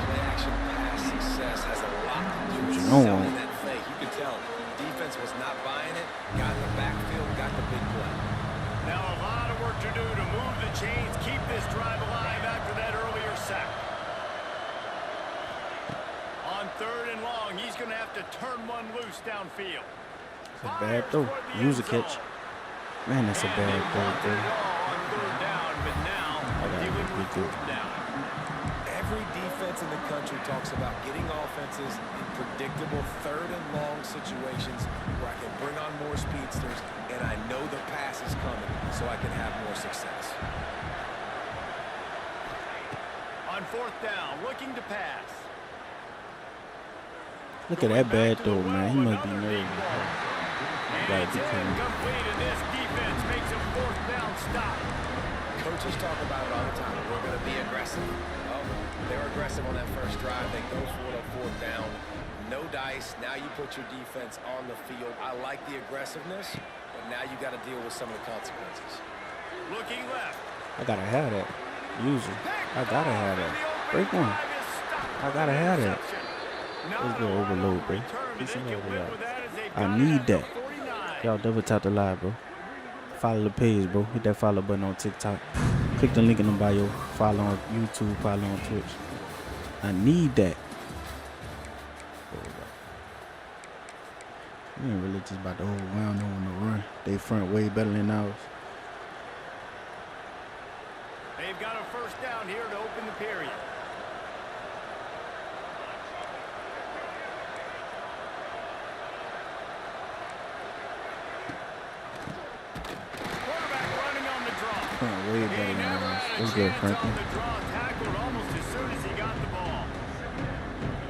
S4: Play action pass success has a lot to do with
S1: know.
S4: selling that fake. You could tell defense was not buying it. Got in the backfield, got the big play.
S2: Now a lot of work to do to move the chains, keep this drive alive after that earlier sack. On third and long, he's going to have to turn one loose downfield.
S1: It's a bad throw. Use a catch. Man, that's a bad throw.
S2: On third down, but now dealing with fourth down.
S4: Every defense in the country talks about getting offenses in predictable third and long situations where I can bring on more speedsters and I know the pass is coming so I can have more success.
S2: On fourth down, looking to pass.
S1: Look at that bad throw, man. He must be nervous.
S2: And it's incomplete, and this defense makes a fourth down stop.
S4: Coaches talk about it all the time. We're going to be aggressive. Well, they're aggressive on that first drive. They go for it on fourth down. No dice. Now you put your defense on the field. I like the aggressiveness, but now you got to deal with some of the consequences.
S2: Looking left.
S1: I gotta have that. Use it. I gotta have that. Break one. I gotta have that. Let's go overload, bro. Get some over there. I need that. Y'all double tap the live, bro. Follow the page, bro. Hit that follow button on TikTok. Click the link in the bio. Follow on YouTube. Follow on Twitch. I need that. We ain't really just about to overwhelm them on the run. They front way better than ours.
S2: They've got a first down here to open the period. Quarterback running on the draw.
S1: Front way
S2: He
S1: better than
S2: never
S1: ours.
S2: had a
S1: What's good,
S2: chance
S1: Franklin?
S2: on the draw. Tackled almost as soon as he got the ball.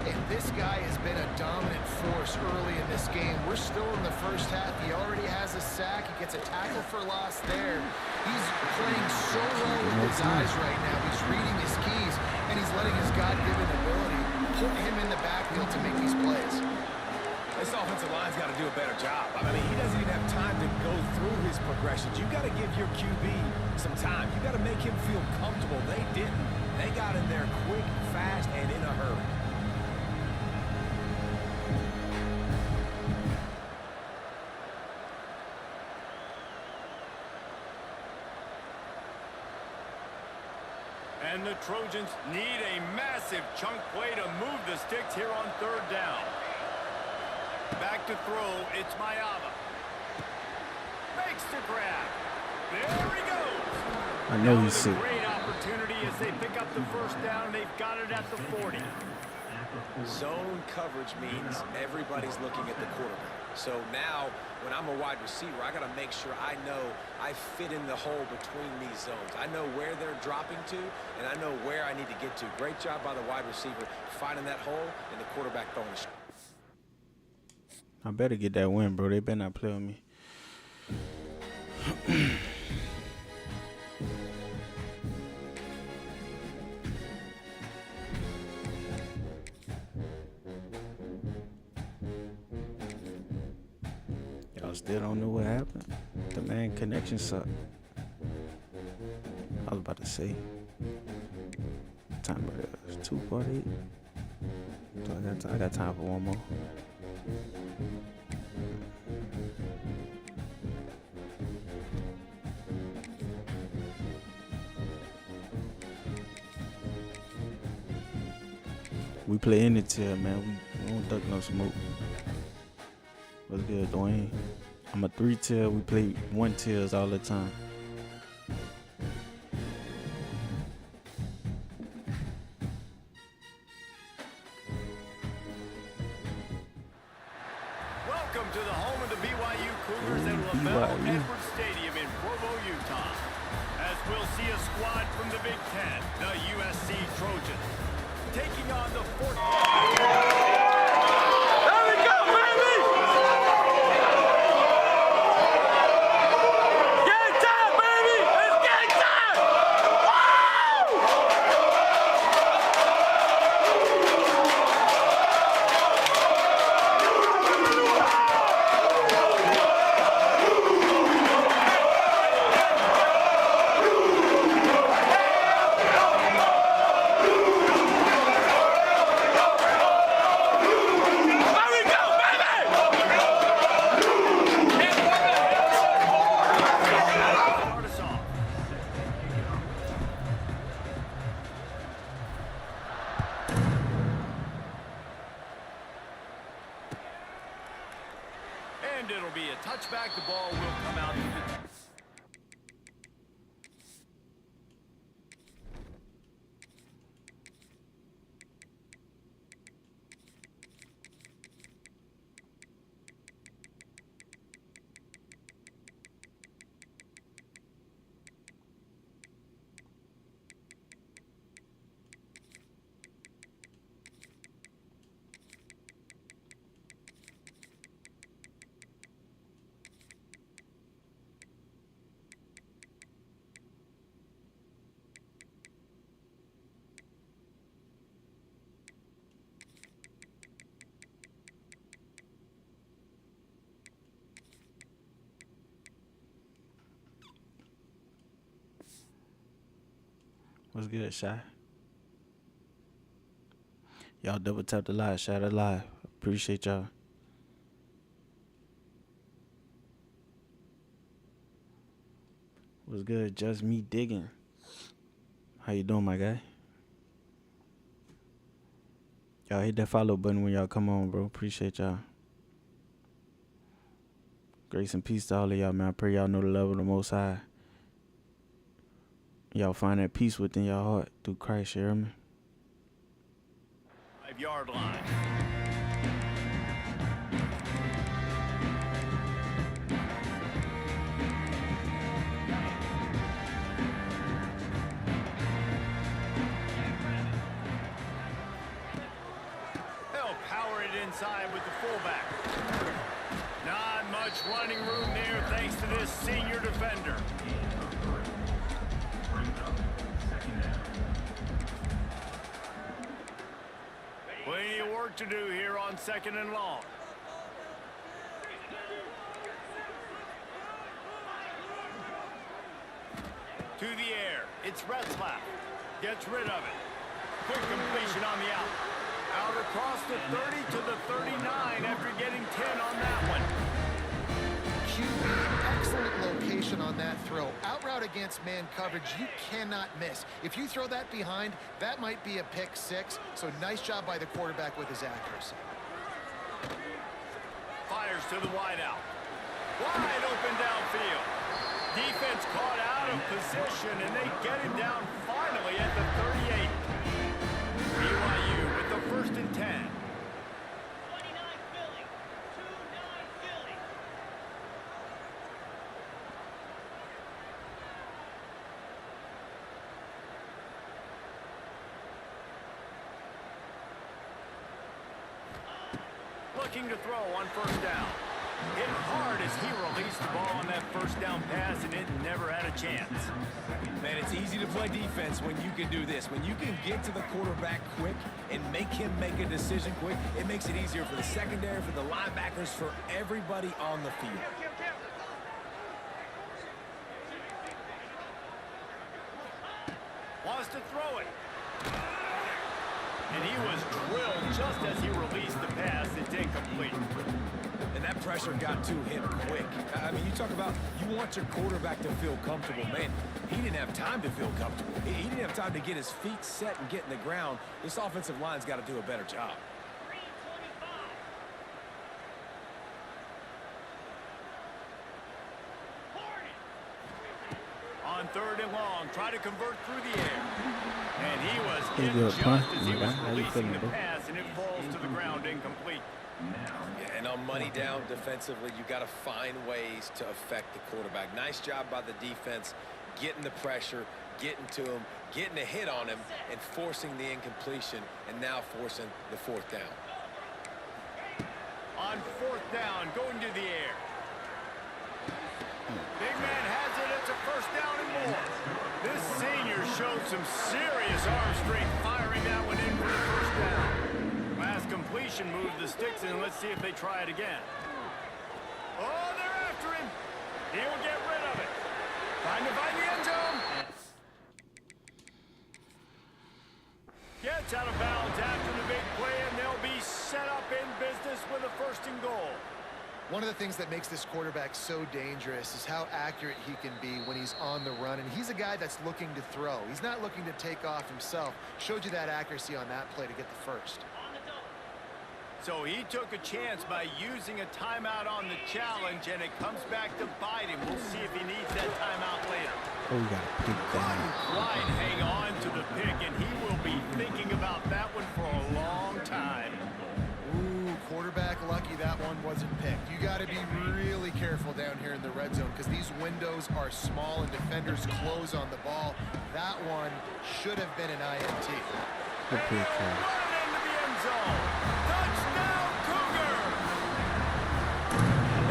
S3: And this guy has been a dominant force early in this game. We're still in the first half. He already has a sack. He gets a tackle for loss there. He's playing so well with his eyes right now. He's reading his keys, and he's letting his God-given ability put him in the backfield to make these plays.
S4: This offensive line's got to do a better job. I mean, he doesn't even have time to go through his progressions. You got to give your QB some time. You got to make him feel comfortable. They didn't. They got in there quick, fast, and in a hurry.
S2: And the Trojans need a massive chunk play to move the sticks here on third down. Back to throw, it's Mayava. Makes the grab. There he goes.
S1: I know
S2: Now
S1: he's
S2: with a
S1: sick.
S2: great opportunity as they pick up the first down. They've got it at the 40.
S4: Zone coverage means everybody's looking at the quarterback. So now, when I'm a wide receiver, I got to make sure I know I fit in the hole between these zones. I know where they're dropping to, and I know where I need to get to. Great job by the wide receiver finding that hole and the quarterback throwing the shot.
S1: I better get that win, bro. They better not play with me. Y'all still don't know what happened? The man connection sucked. I was about to say. Time for it. 2:48. So I got time for one more. We play in the tier, man. We don't duck no smoke. What's good, Dwayne? I'm a 3-tier. We play 1 tiers all the time.
S2: Welcome to the home of the BYU Cougars at LaBelle Edwards Stadium in Provo, Utah. As we'll see a squad from the Big Ten, the USC Trojans, taking on the and it'll be a touchback. The ball will come out to the
S1: What's good, Shy? Y'all double tap the live, shout out live. Appreciate y'all. What's good? Just me digging. How you doing, my guy? Y'all hit that follow button when y'all come on, bro. Appreciate y'all. Grace and peace to all of y'all, man. I pray y'all know the love of the Most High. Y'all find that peace within your heart through Christ, you hear me?
S2: 5-yard line. They'll power it inside with the fullback. Not much running room there thanks to this senior defender. Plenty of work to do here on 2nd and long. To the air. It's Retzlaff. Gets rid of it. Quick completion on the out. Out across the 30 to the 39 after getting 10 on that one.
S3: QB, excellent location on that throw. Out route against man coverage, you cannot miss. If you throw that behind, that might be a pick 6. So nice job by the quarterback with his accuracy.
S2: Fires to the wideout. Wide open downfield. Defense caught out of position, and they get him down finally at the 38. BYU with the 1st and 10.
S6: 29 Philly. 29 Philly.
S2: Looking to throw on 1st down. Hit hard as he released the ball on that 1st down pass, and it never had a chance.
S4: Man, it's easy to play defense when you can do this. When you can get to the quarterback quick and make him make a decision quick, it makes it easier for the secondary, for the linebackers, for everybody on the field.
S2: Wants to throw it. And he was drilled just as he released the pass. It's incomplete.
S4: And that pressure got to him quick. I mean, you talk about you want your quarterback to feel comfortable. Man, he didn't have time to feel comfortable. He didn't have time to get his feet set and get in the ground. This offensive line's got to do a better job.
S6: 325.
S2: On 3rd and long, try to convert through the air. And he was
S1: Pretty
S2: hit
S1: good,
S2: just
S1: huh?
S2: as he was
S1: How you
S2: releasing
S1: feeling,
S2: the
S1: bro?
S2: pass, and it falls to the ground incomplete.
S4: Yeah, and on money down defensively, you got to find ways to affect the quarterback. Nice job by the defense, getting the pressure, getting to him, getting a hit on him, and forcing the incompletion, and now forcing the 4th down.
S2: On 4th down, going to the air. Big man has it. It's a 1st down and more. This senior showed some serious arm strength firing that one in for the 1st down. Last completion moved the sticks in. Let's see if they try it again. Oh, they're after him. He'll get rid of it. Trying to find the end zone. Gets out of bounds after the big play, and they'll be set up in business with a 1st and goal.
S3: One of the things that makes this quarterback so dangerous is how accurate he can be when he's on the run. And he's a guy that's looking to throw. He's not looking to take off himself. Showed you that accuracy on that play to get the 1st.
S2: So he took a chance by using a timeout on the challenge, and it comes back to bite him. We'll see if he needs that timeout later.
S1: Oh, we got to pick
S2: Couldn't
S1: that.
S2: quite hang on to the pick, and he will be thinking about that one for a long time.
S3: Ooh, quarterback lucky that one wasn't picked. You got to be really careful down here in the red zone because these windows are small and defenders close on the ball. That one should have been an INT.
S1: Good pick,
S2: Run into the end zone. Touchdown, Cougar!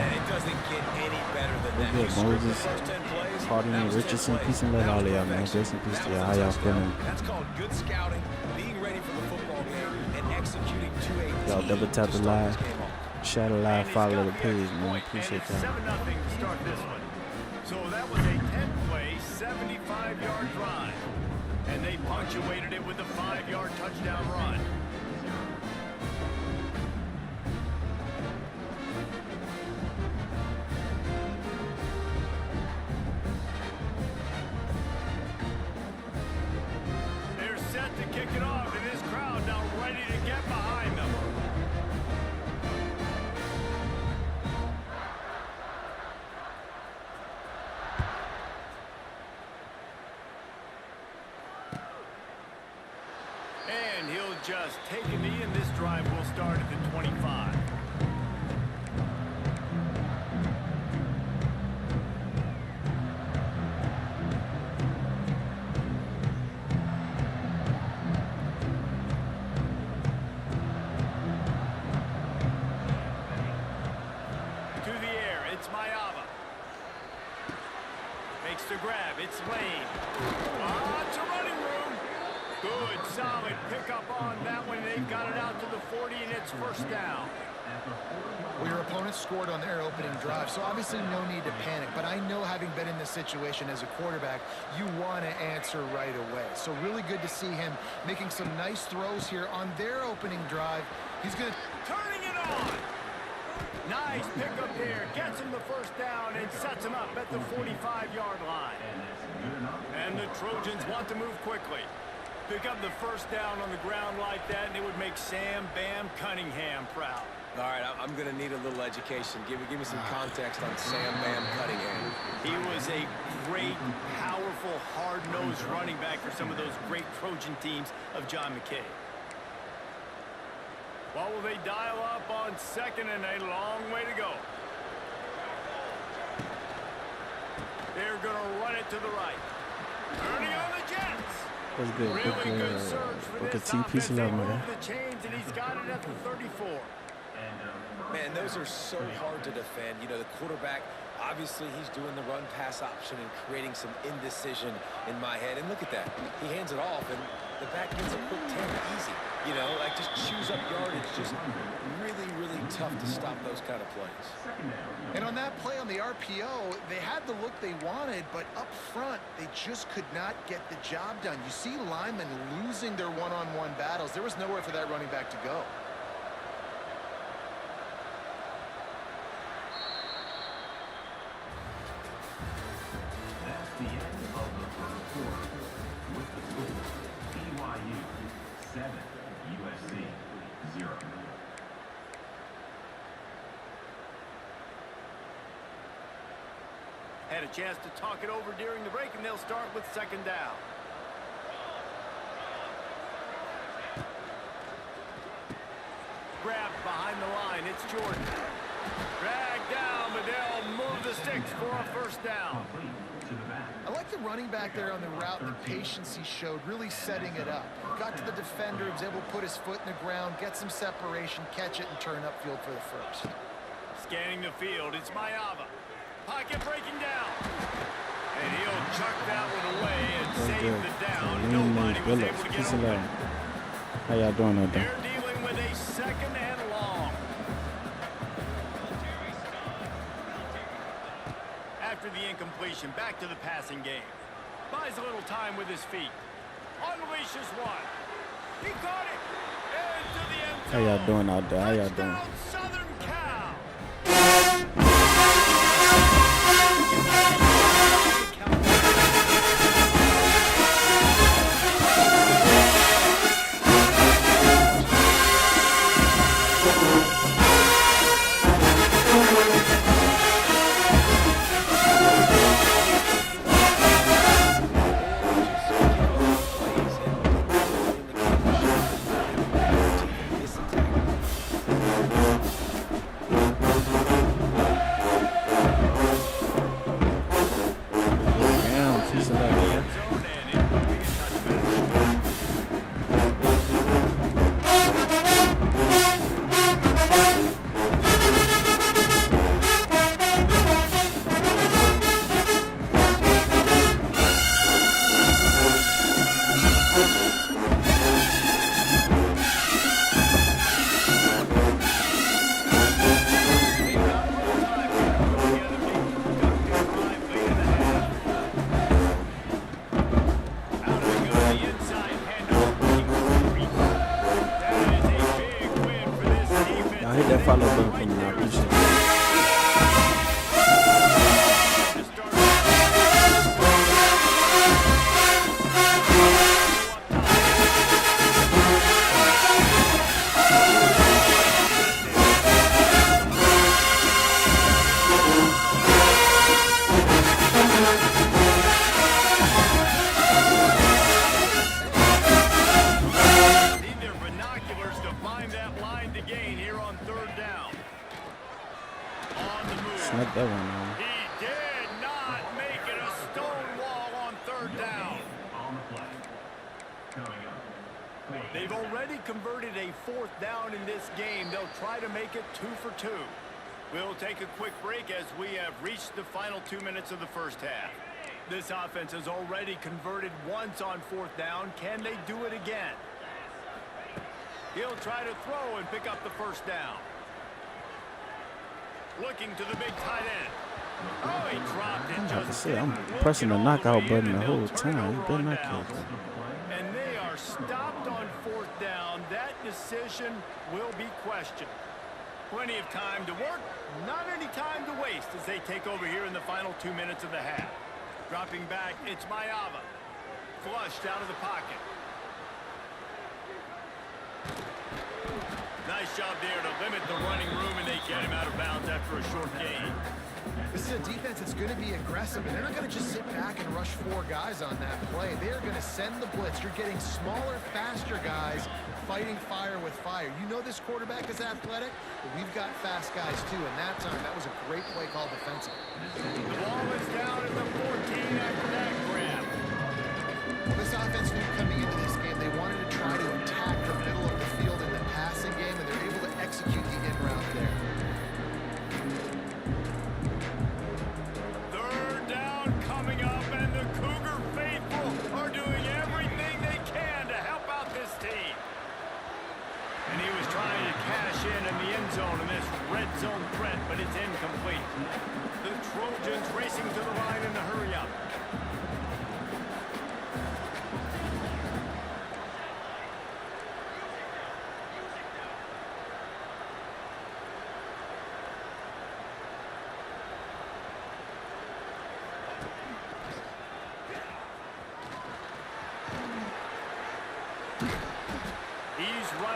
S4: Man, it doesn't get any better than that.
S1: Good,
S4: You script the
S1: Moses,
S4: first 10 plays,
S1: Harden,
S4: that was 10
S1: Richardson,
S4: plays.
S1: peace and love
S4: That
S1: all
S4: was
S1: of y'all, man.
S4: perfection.
S1: Grace and peace to
S4: That
S1: y'all.
S4: was
S1: How
S4: a
S1: y'all
S4: touchdown.
S1: feeling?
S4: That's called good scouting, being ready for the football game, and executing to a
S1: Y'all
S4: team
S1: double tap
S4: to
S1: the
S4: start
S1: live.
S4: this game off.
S1: Shadow
S2: And
S1: live,
S2: he's
S1: follow
S2: got
S1: the
S2: the
S1: page,
S2: extra
S1: man.
S2: point,
S1: Appreciate
S2: and it's
S1: that.
S2: 7-0 to start this one. So that was a 10-play, 75-yard drive. And they punctuated it with a 5-yard touchdown run. start at the 25. To the air, it's Mayava. Makes the grab, it's Lane. It's a running room. Good, solid pickup on that one. They've got it out to the 40, and it's first down.
S3: Well, your opponent scored on their opening drive, so obviously no need to panic. But I know, having been in this situation as a quarterback, you want to answer right away. So really good to see him making some nice throws here on their opening drive. He's going to...
S2: Turning it on. Nice pickup here. Gets him the first down and sets him up at the 45-yard line. And the Trojans want to move quickly. Pick up the first down on the ground like that, and it would make Sam Bam Cunningham proud.
S4: All right, I'm going to need a little education. Give me some context on Sam Bam Cunningham.
S2: He was a great, powerful, hard-nosed running back for some of those great Trojan teams of John McKay. What will they dial up on second, and a long way to go? They're going to run it to the right. Turning on the Jets.
S1: That's good.
S2: Really good surge for
S1: Look at
S2: this
S1: T
S2: offense.
S1: piece
S2: They
S1: 11,
S2: move
S1: man.
S2: the chains, and he's got it at the 34.
S4: Man, those are so hard to defend. You know, the quarterback, obviously he's doing the run-pass option and creating some indecision in my head. And look at that. He hands it off, and the back gets a quick 10 easy. You know, like just chews up yardage. Just really, really tough to stop those kind of plays.
S3: And on that play on the RPO, they had the look they wanted, but up front, they just could not get the job done. You see linemen losing their one-on-one battles. There was nowhere for that running back to go.
S5: That's the end of the first quarter. With the score, BYU 7, USC 0.
S2: Had a chance to talk it over during the break, and they'll start with second down. Grabbed behind the line. It's Jordan. Dragged down, but they'll move the sticks for a first down.
S5: Complete to the back.
S3: I like the running back there on the route, the patience he showed, really setting it up. Got to the defender, was able to put his foot in the ground, get some separation, catch it, and turn upfield for the first.
S2: Scanning the field, it's Mayava. Pocket breaking down. And he'll chuck that one away and
S1: That's
S2: save
S1: good.
S2: the down.
S1: Lean
S2: Nobody was
S1: Billups,
S2: able to
S1: piece
S2: get
S1: of
S2: open.
S1: 11. How y'all doing out there?
S2: They're dealing with a second and long. After the incompletion, back to the passing game. Buys a little time with his feet. Unleashes one. He caught it. Into the end zone.
S1: How y'all doing out there? How y'all doing?
S2: Touchdown, Southern Cal.
S1: Damn, piece of 11. Y'all hit that follow button for me. I appreciate it.
S2: Need their binoculars to find that line to get
S1: snuck that one on.
S2: He did not make it a stone wall on third down.
S5: On the play. Coming up.
S2: They've already converted a fourth down in this game. They'll try to make it 2 for 2. We'll take a quick break as we have reached the final 2 minutes of the first half. This offense has already converted once on fourth down. Can they do it again? He'll try to throw and pick up the first down. Looking to the big tight end. Oh, he dropped it.
S1: I have to
S2: Just
S1: say, I'm
S2: didn't
S1: pressing the
S2: look it all
S1: knockout
S2: way
S1: button
S2: in,
S1: the
S2: and
S1: whole
S2: they'll turn it
S1: time. You
S2: over
S1: better
S2: on
S1: not
S2: downs.
S1: kill.
S2: And they are stopped on fourth down. That decision will be questioned. Plenty of time to work, not any time to waste as they take over here in the final 2 minutes of the half. Dropping back, it's Mayava. Flushed out of the pocket. Nice job there to limit the running room, and they get him out of bounds after a short gain.
S3: This is a defense that's going to be aggressive, and they're not going to just sit back and rush 4 guys on that play. They are going to send the blitz. You're getting smaller, faster guys fighting fire with fire. You know this quarterback is athletic, but we've got fast guys too, and that time, that was a great play call defensively.
S2: The ball is down at the 14 after that grab.
S3: Well, this offense knew coming into this game, they wanted to try to attack the middle of the field in the passing game, and they're able to execute the in route there.
S2: Third down coming up, and the Cougar faithful are doing everything they can to help out this team. And he was trying to cash in the end zone in this red zone threat, but it's incomplete. The Trojans racing to the line in the hurry up.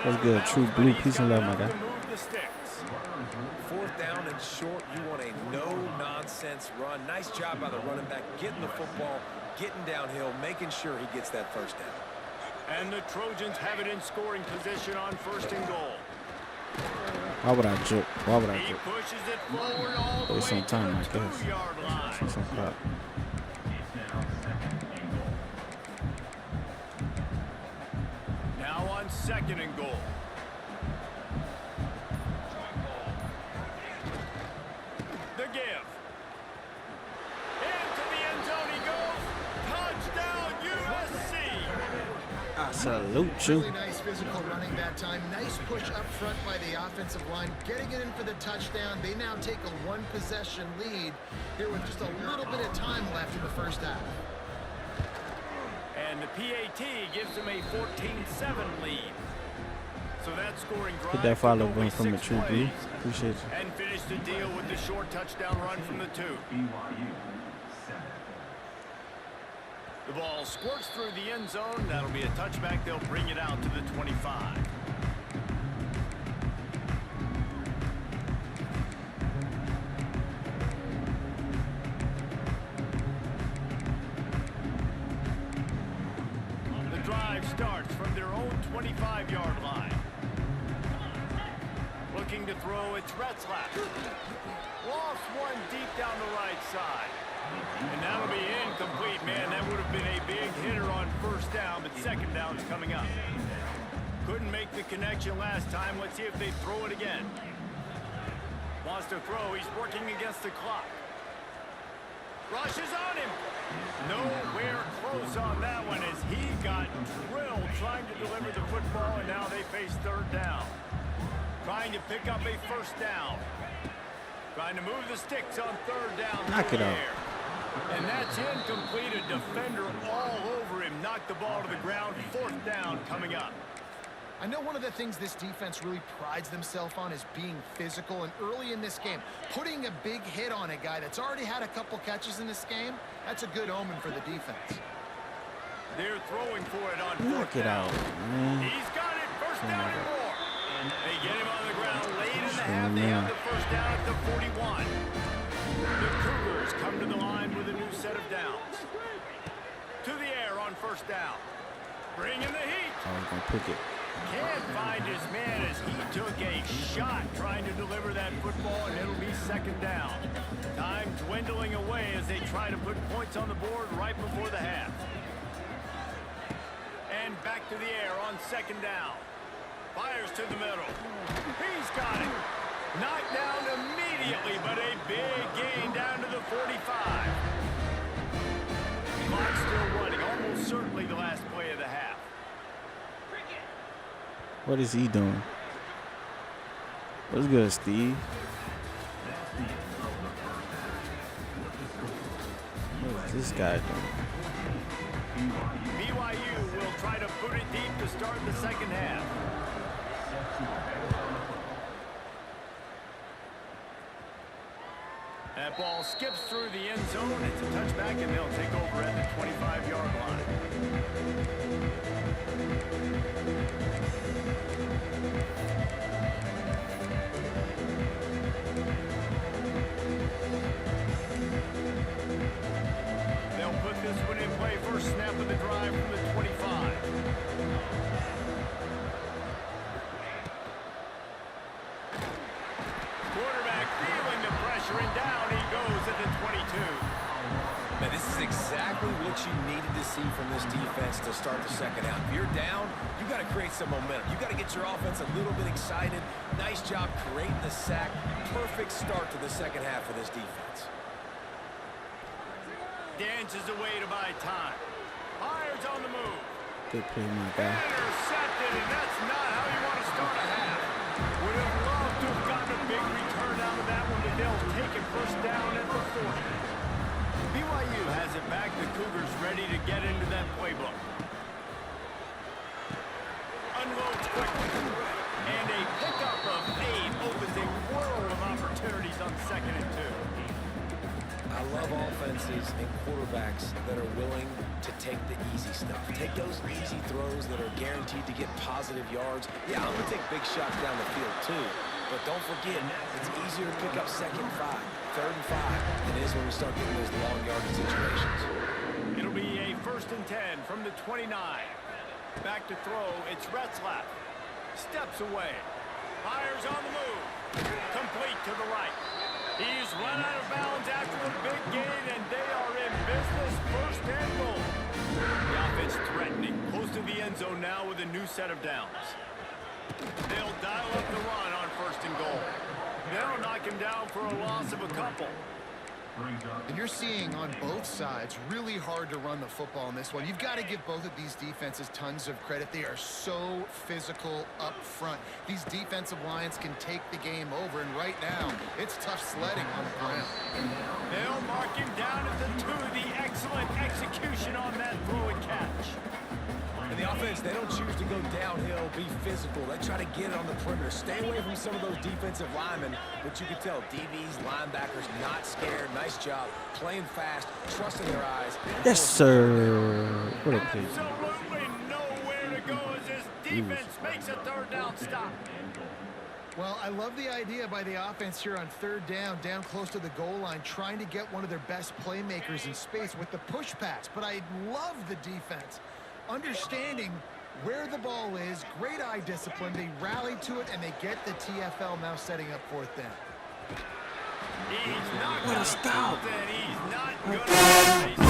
S1: That's good. True blue. Peace and love, my guy.
S4: Fourth down and short, you want a no-nonsense run. Nice job by the running back, getting the football, getting downhill, making sure he gets that first down.
S2: And the Trojans have it in scoring position on first and goal.
S1: Why would I joke? Why would I
S2: He
S1: joke?
S2: pushes it forward all the way
S1: Waste some time, I
S2: to the
S1: guess.
S2: 2-yard line.
S1: Some crap.
S5: It's now second and goal.
S2: Now on second and goal. The give. Into the end zone he goes. Touchdown USC.
S1: I salute you.
S3: Really nice physical running that time. Nice push up front by the offensive line. Getting it in for the touchdown. They now take a 1-possession lead here with just a little bit of time left in the first half.
S2: And the PAT gives them a 14-7 lead. So that scoring drive
S1: Get that follow
S2: took only
S1: going from the
S2: 6
S1: True Blue.
S2: plays.
S1: Appreciate you.
S2: And finish the deal with the short touchdown run from the 2.
S5: BYU 7.
S2: The ball squirts through the end zone. That'll be a touchback. They'll bring it out to the 25. The drive starts from their own 25-yard line. Looking to throw, it's Retzlaff. Lost one deep down the right side. And that'll be incomplete, man. That would have been a big hitter on first down, but second down's coming up. Couldn't make the connection last time. Let's see if they throw it again. Wants to throw. He's working against the clock. Rushes on him. Nowhere close on that one as he got drilled trying to deliver the football, and now they face third down. Trying to pick up a first down. Trying to move the sticks on third down.
S1: Knock it out.
S2: And that's incomplete. A defender all over him. Knocked the ball to the ground. Fourth down coming up.
S3: I know one of the things this defense really prides themselves on is being physical, and early in this game, putting a big hit on a guy that's already had a couple catches in this game, that's a good omen for the defense.
S2: They're throwing for it on
S1: Knock
S2: fourth
S1: it
S2: down.
S1: out, man.
S2: He's got it. First down and more. They get him on the ground late in the half.
S1: Oh,
S2: They
S1: man.
S2: have the first down at the 41. The Cougars come to the line with a new set of downs. To the air on first down. Bring in the heat.
S1: I was going to pick it.
S2: Can't find his man as he took a shot trying to deliver that football, and it'll be second down. Time dwindling away as they try to put points on the board right before the half. And back to the air on second down. Fires to the middle. He's got it. Knocked down immediately, but a big gain down to the 45. Clock still running, almost certainly the last play of the half.
S1: What is he doing? What's good, Steve? What is this guy doing?
S2: BYU will try to put it deep to start the second half. That ball skips through the end zone. It's a touchback, and they'll take over at the 25-yard line. They'll put this one in play. First snap of the drive from the 25. Quarterback feeling the pressure, and down he goes at the 22.
S4: Man, this is exactly what you needed to see from this defense to start the second half. If you're down, you got to create some momentum. You got to get your offense a little bit excited. Nice job creating the sack. Perfect start to the second half for this defense.
S2: Dances away to buy time. Fires on the move.
S1: Good play, my guy.
S2: Intercepted, and that's not how you want to start a half. Would have loved to have gotten a big return out of that one, but they'll take it first down at the 40. BYU has it back. The Cougars ready to get into that playbook. Unloads quickly. And a pickup of 8 opens a world of opportunities on 2nd and 2.
S4: I love offenses and quarterbacks that are willing to take the easy stuff. Take those easy throws that are guaranteed to get positive yards. Yeah, I'm going to take big shots down the field too. But don't forget, it's easier to pick up 2nd and 5, 3rd and 5 than it is when we start getting those long yardage situations.
S2: It'll be a 1st and 10 from the 29. Back to throw, it's Retzlaff. Steps away. Fires on the move. Complete to the right. He's run out of bounds after a big gain, and they are in business. 1st and goal. The offense threatening. Close to the end zone now with a new set of downs. They'll dial up the run on 1st and goal. They'll knock him down for a loss of a couple.
S3: And you're seeing on both sides really hard to run the football in this one. You've got to give both of these defenses tons of credit. They are so physical up front. These defensive lines can take the game over, and right now it's tough sledding on the ground.
S2: They'll mark him down at the 2. The excellent execution on that throw and catch.
S4: And the offense, they don't choose to go downhill, be physical. They try to get it on the perimeter. Stay away from some of those defensive linemen, but you can tell DBs, linebackers, not scared. Nice job, playing fast, trusting their eyes.
S1: Yes, sir. What a play.
S2: Absolutely nowhere to go as this defense makes a 3rd down stop.
S3: Well, I love the idea by the offense here on 3rd down close to the goal line, trying to get one of their best playmakers in space with the push pass. But I love the defense. Understanding where the ball is, great eye discipline, they rally to it, and they get the TFL now setting up 4th down.
S2: He's not
S1: What a stop.
S2: and he's not going to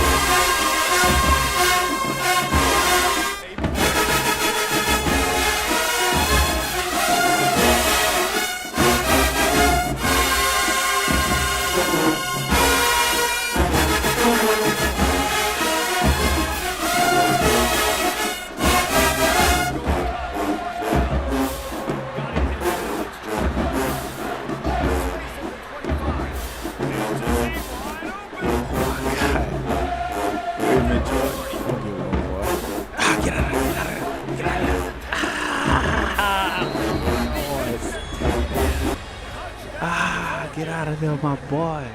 S1: Get out of there, my boy.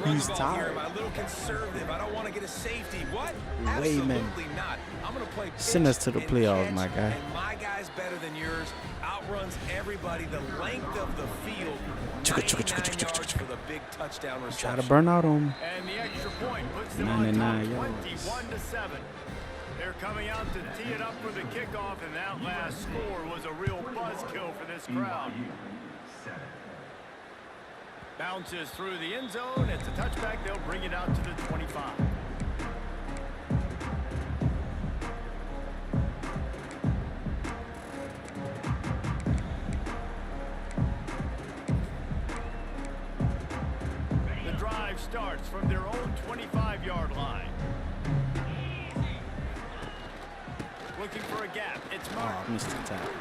S1: He's
S4: Here,
S1: tired.
S4: am I a little conservative? I don't want to get a safety. What?
S1: Way, man.
S4: Absolutely not. I'm going to play
S1: Send us to the
S4: pitch
S1: playoffs,
S4: and
S1: my
S4: catch,
S1: guy.
S4: And my guy's better than yours. Outruns everybody. The length of the field.
S1: Chugga, chugga,
S4: 99
S1: chugga, chugga,
S4: yards
S1: chugga.
S4: for the big touchdown reception.
S1: Try to burn out on him.
S2: And the extra point puts them on top
S1: 99 yards.
S2: 21-7. They're coming out to tee it up for the kickoff, and that last score was a real buzzkill for this crowd. Bounces through the end zone. It's a touchback. They'll bring it out to the 25. The drive starts from their own 25-yard line. Looking for a gap. It's Martin.
S1: Missed the tackle.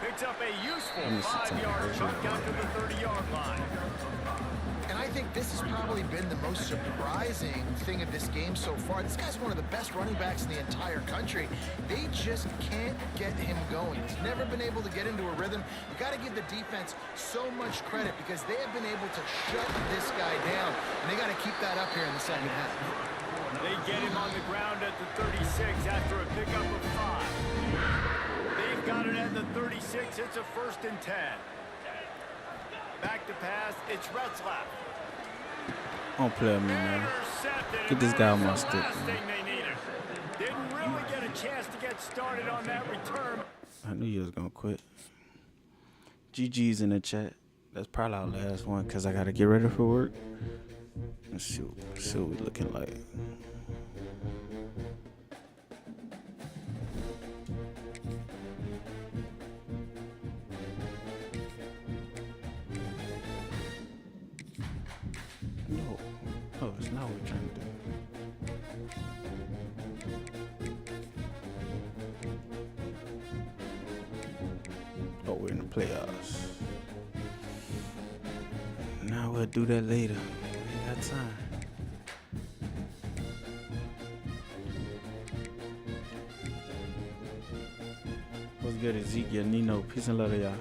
S2: Picks up a useful 5-yard chunk out to the 30-yard line.
S3: And I think this has probably been the most surprising thing of this game so far. This guy's one of the best running backs in the entire country. They just can't get him going. He's never been able to get into a rhythm. You got to give the defense so much credit because they have been able to shut this guy down. And they got to keep that up here in the second half.
S2: They get him on the ground at the 36 after a pickup of 5. They've got it at the 36. It's a 1st and 10. Back to pass. It's Retzlaff.
S1: Don't play with me, man.
S2: Intercepted.
S1: Get this guy on my stick,
S2: Last
S1: man.
S2: thing they needed. Didn't really get a chance to get started on that return.
S1: I knew you was gonna quit. GG's in the chat. That's probably our last one because I gotta get ready for work. Let's see what we looking like. No, it's not what we're trying to do. Oh, we're in the playoffs. Now we'll do that later. We ain't got time. What's good, Ezekiel, Nino? Peace and love to y'all.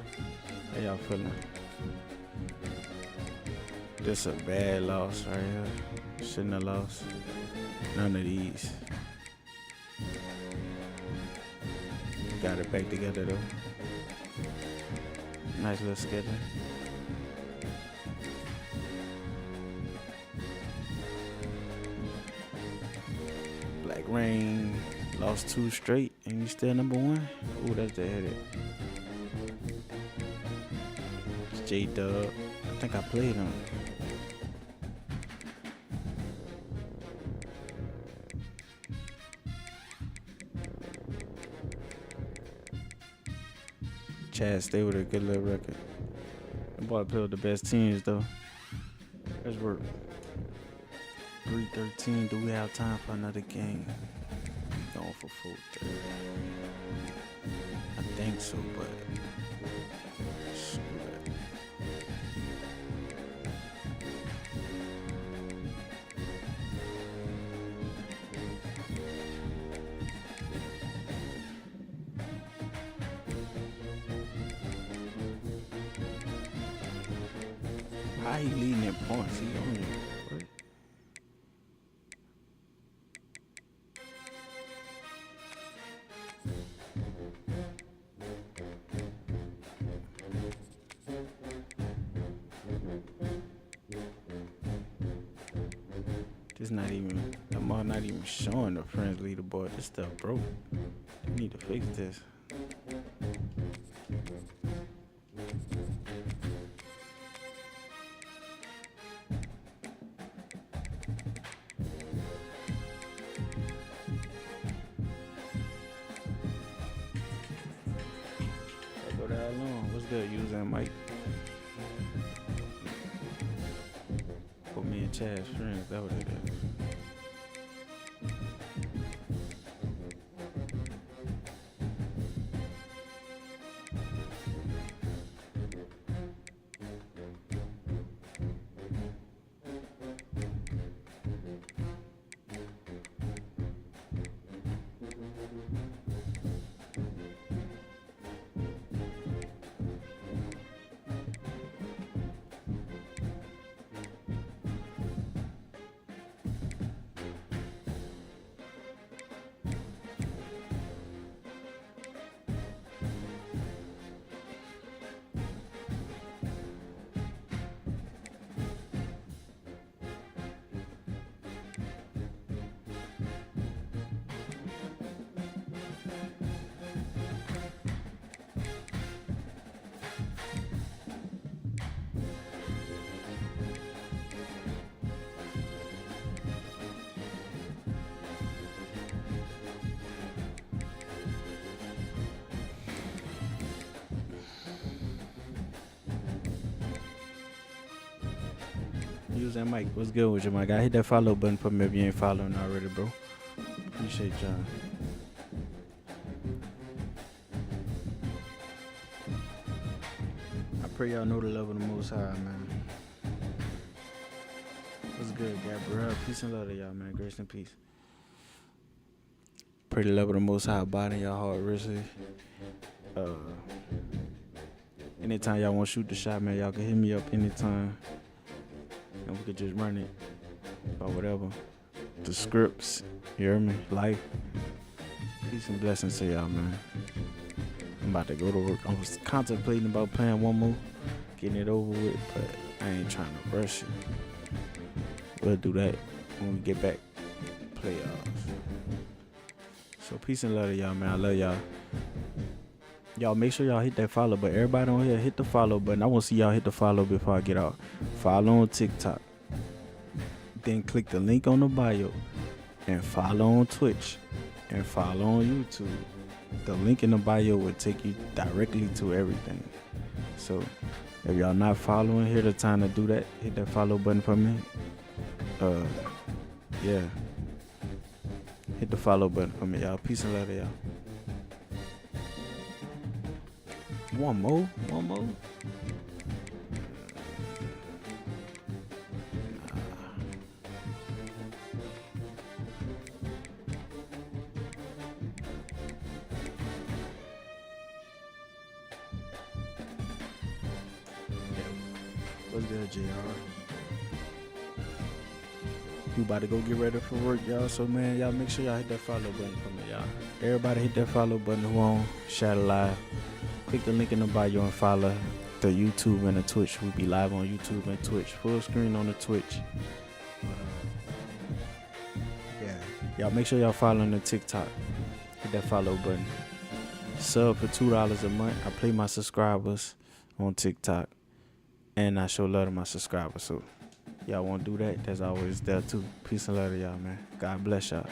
S1: How y'all feeling? This a bad loss right here. Shouldn't have lost. None of these. Got it back together though. Nice little schedule. Black Rain lost 2 straight and you still number 1. Ooh, that's the headache. It's J-Dub. I think I played him. Chad stay with a good little record. That boy play with the best teams though. Let's work. 3:13. Do we have time for another game? Going for 4:30. I think so, but screw that. How he leading in points? He only what? This not even, the mark not even showing the friends leaderboard. This stuff broke. They need to fix this. Go that long. What's good, using Mike? Put me and Chad's friends. That what it is. Use that mic. What's good with you, my guy? Hit that follow button for me if you ain't following already, bro. Appreciate y'all. I pray y'all know the love of the Most High, man. What's good, Gabriel? Peace and love to y'all, man. Grace and peace. Pray the love of the Most High abide in y'all heart richly. Anytime y'all want to shoot the shot, man, y'all can hit me up anytime. And we could just run it or whatever. The scripts, you hear me? Life. Peace and blessings to y'all, man. I'm about to go to work. I was contemplating about playing one more, getting it over with, but I ain't trying to rush it. We'll do that when we get back. Playoffs. So peace and love to y'all, man. I love y'all. Y'all make sure y'all hit that follow, but everybody on here hit the follow button. I want to see y'all hit the follow before I get out. Follow on TikTok. Then click the link on the bio and follow on Twitch and follow on YouTube. The link in the bio will take you directly to everything. So if y'all not following, here the time to do that. Hit that follow button for me. Yeah. Hit the follow button for me, y'all. Peace and love to y'all. One more. What's good, JR? We about to go get ready for work, y'all. So, man, y'all make sure y'all hit that follow button for me, y'all. Everybody hit that follow button who on Shadow Live. Click the link in the bio and follow the YouTube and the Twitch. We'll be live on YouTube and Twitch. Full screen on the Twitch. Yeah. Y'all make sure y'all following the TikTok. Hit that follow button. Sub for $2 a month. I play my subscribers on TikTok. And I show love to my subscribers. So y'all want to do that? That's always there too. Peace and love to y'all, man. God bless y'all.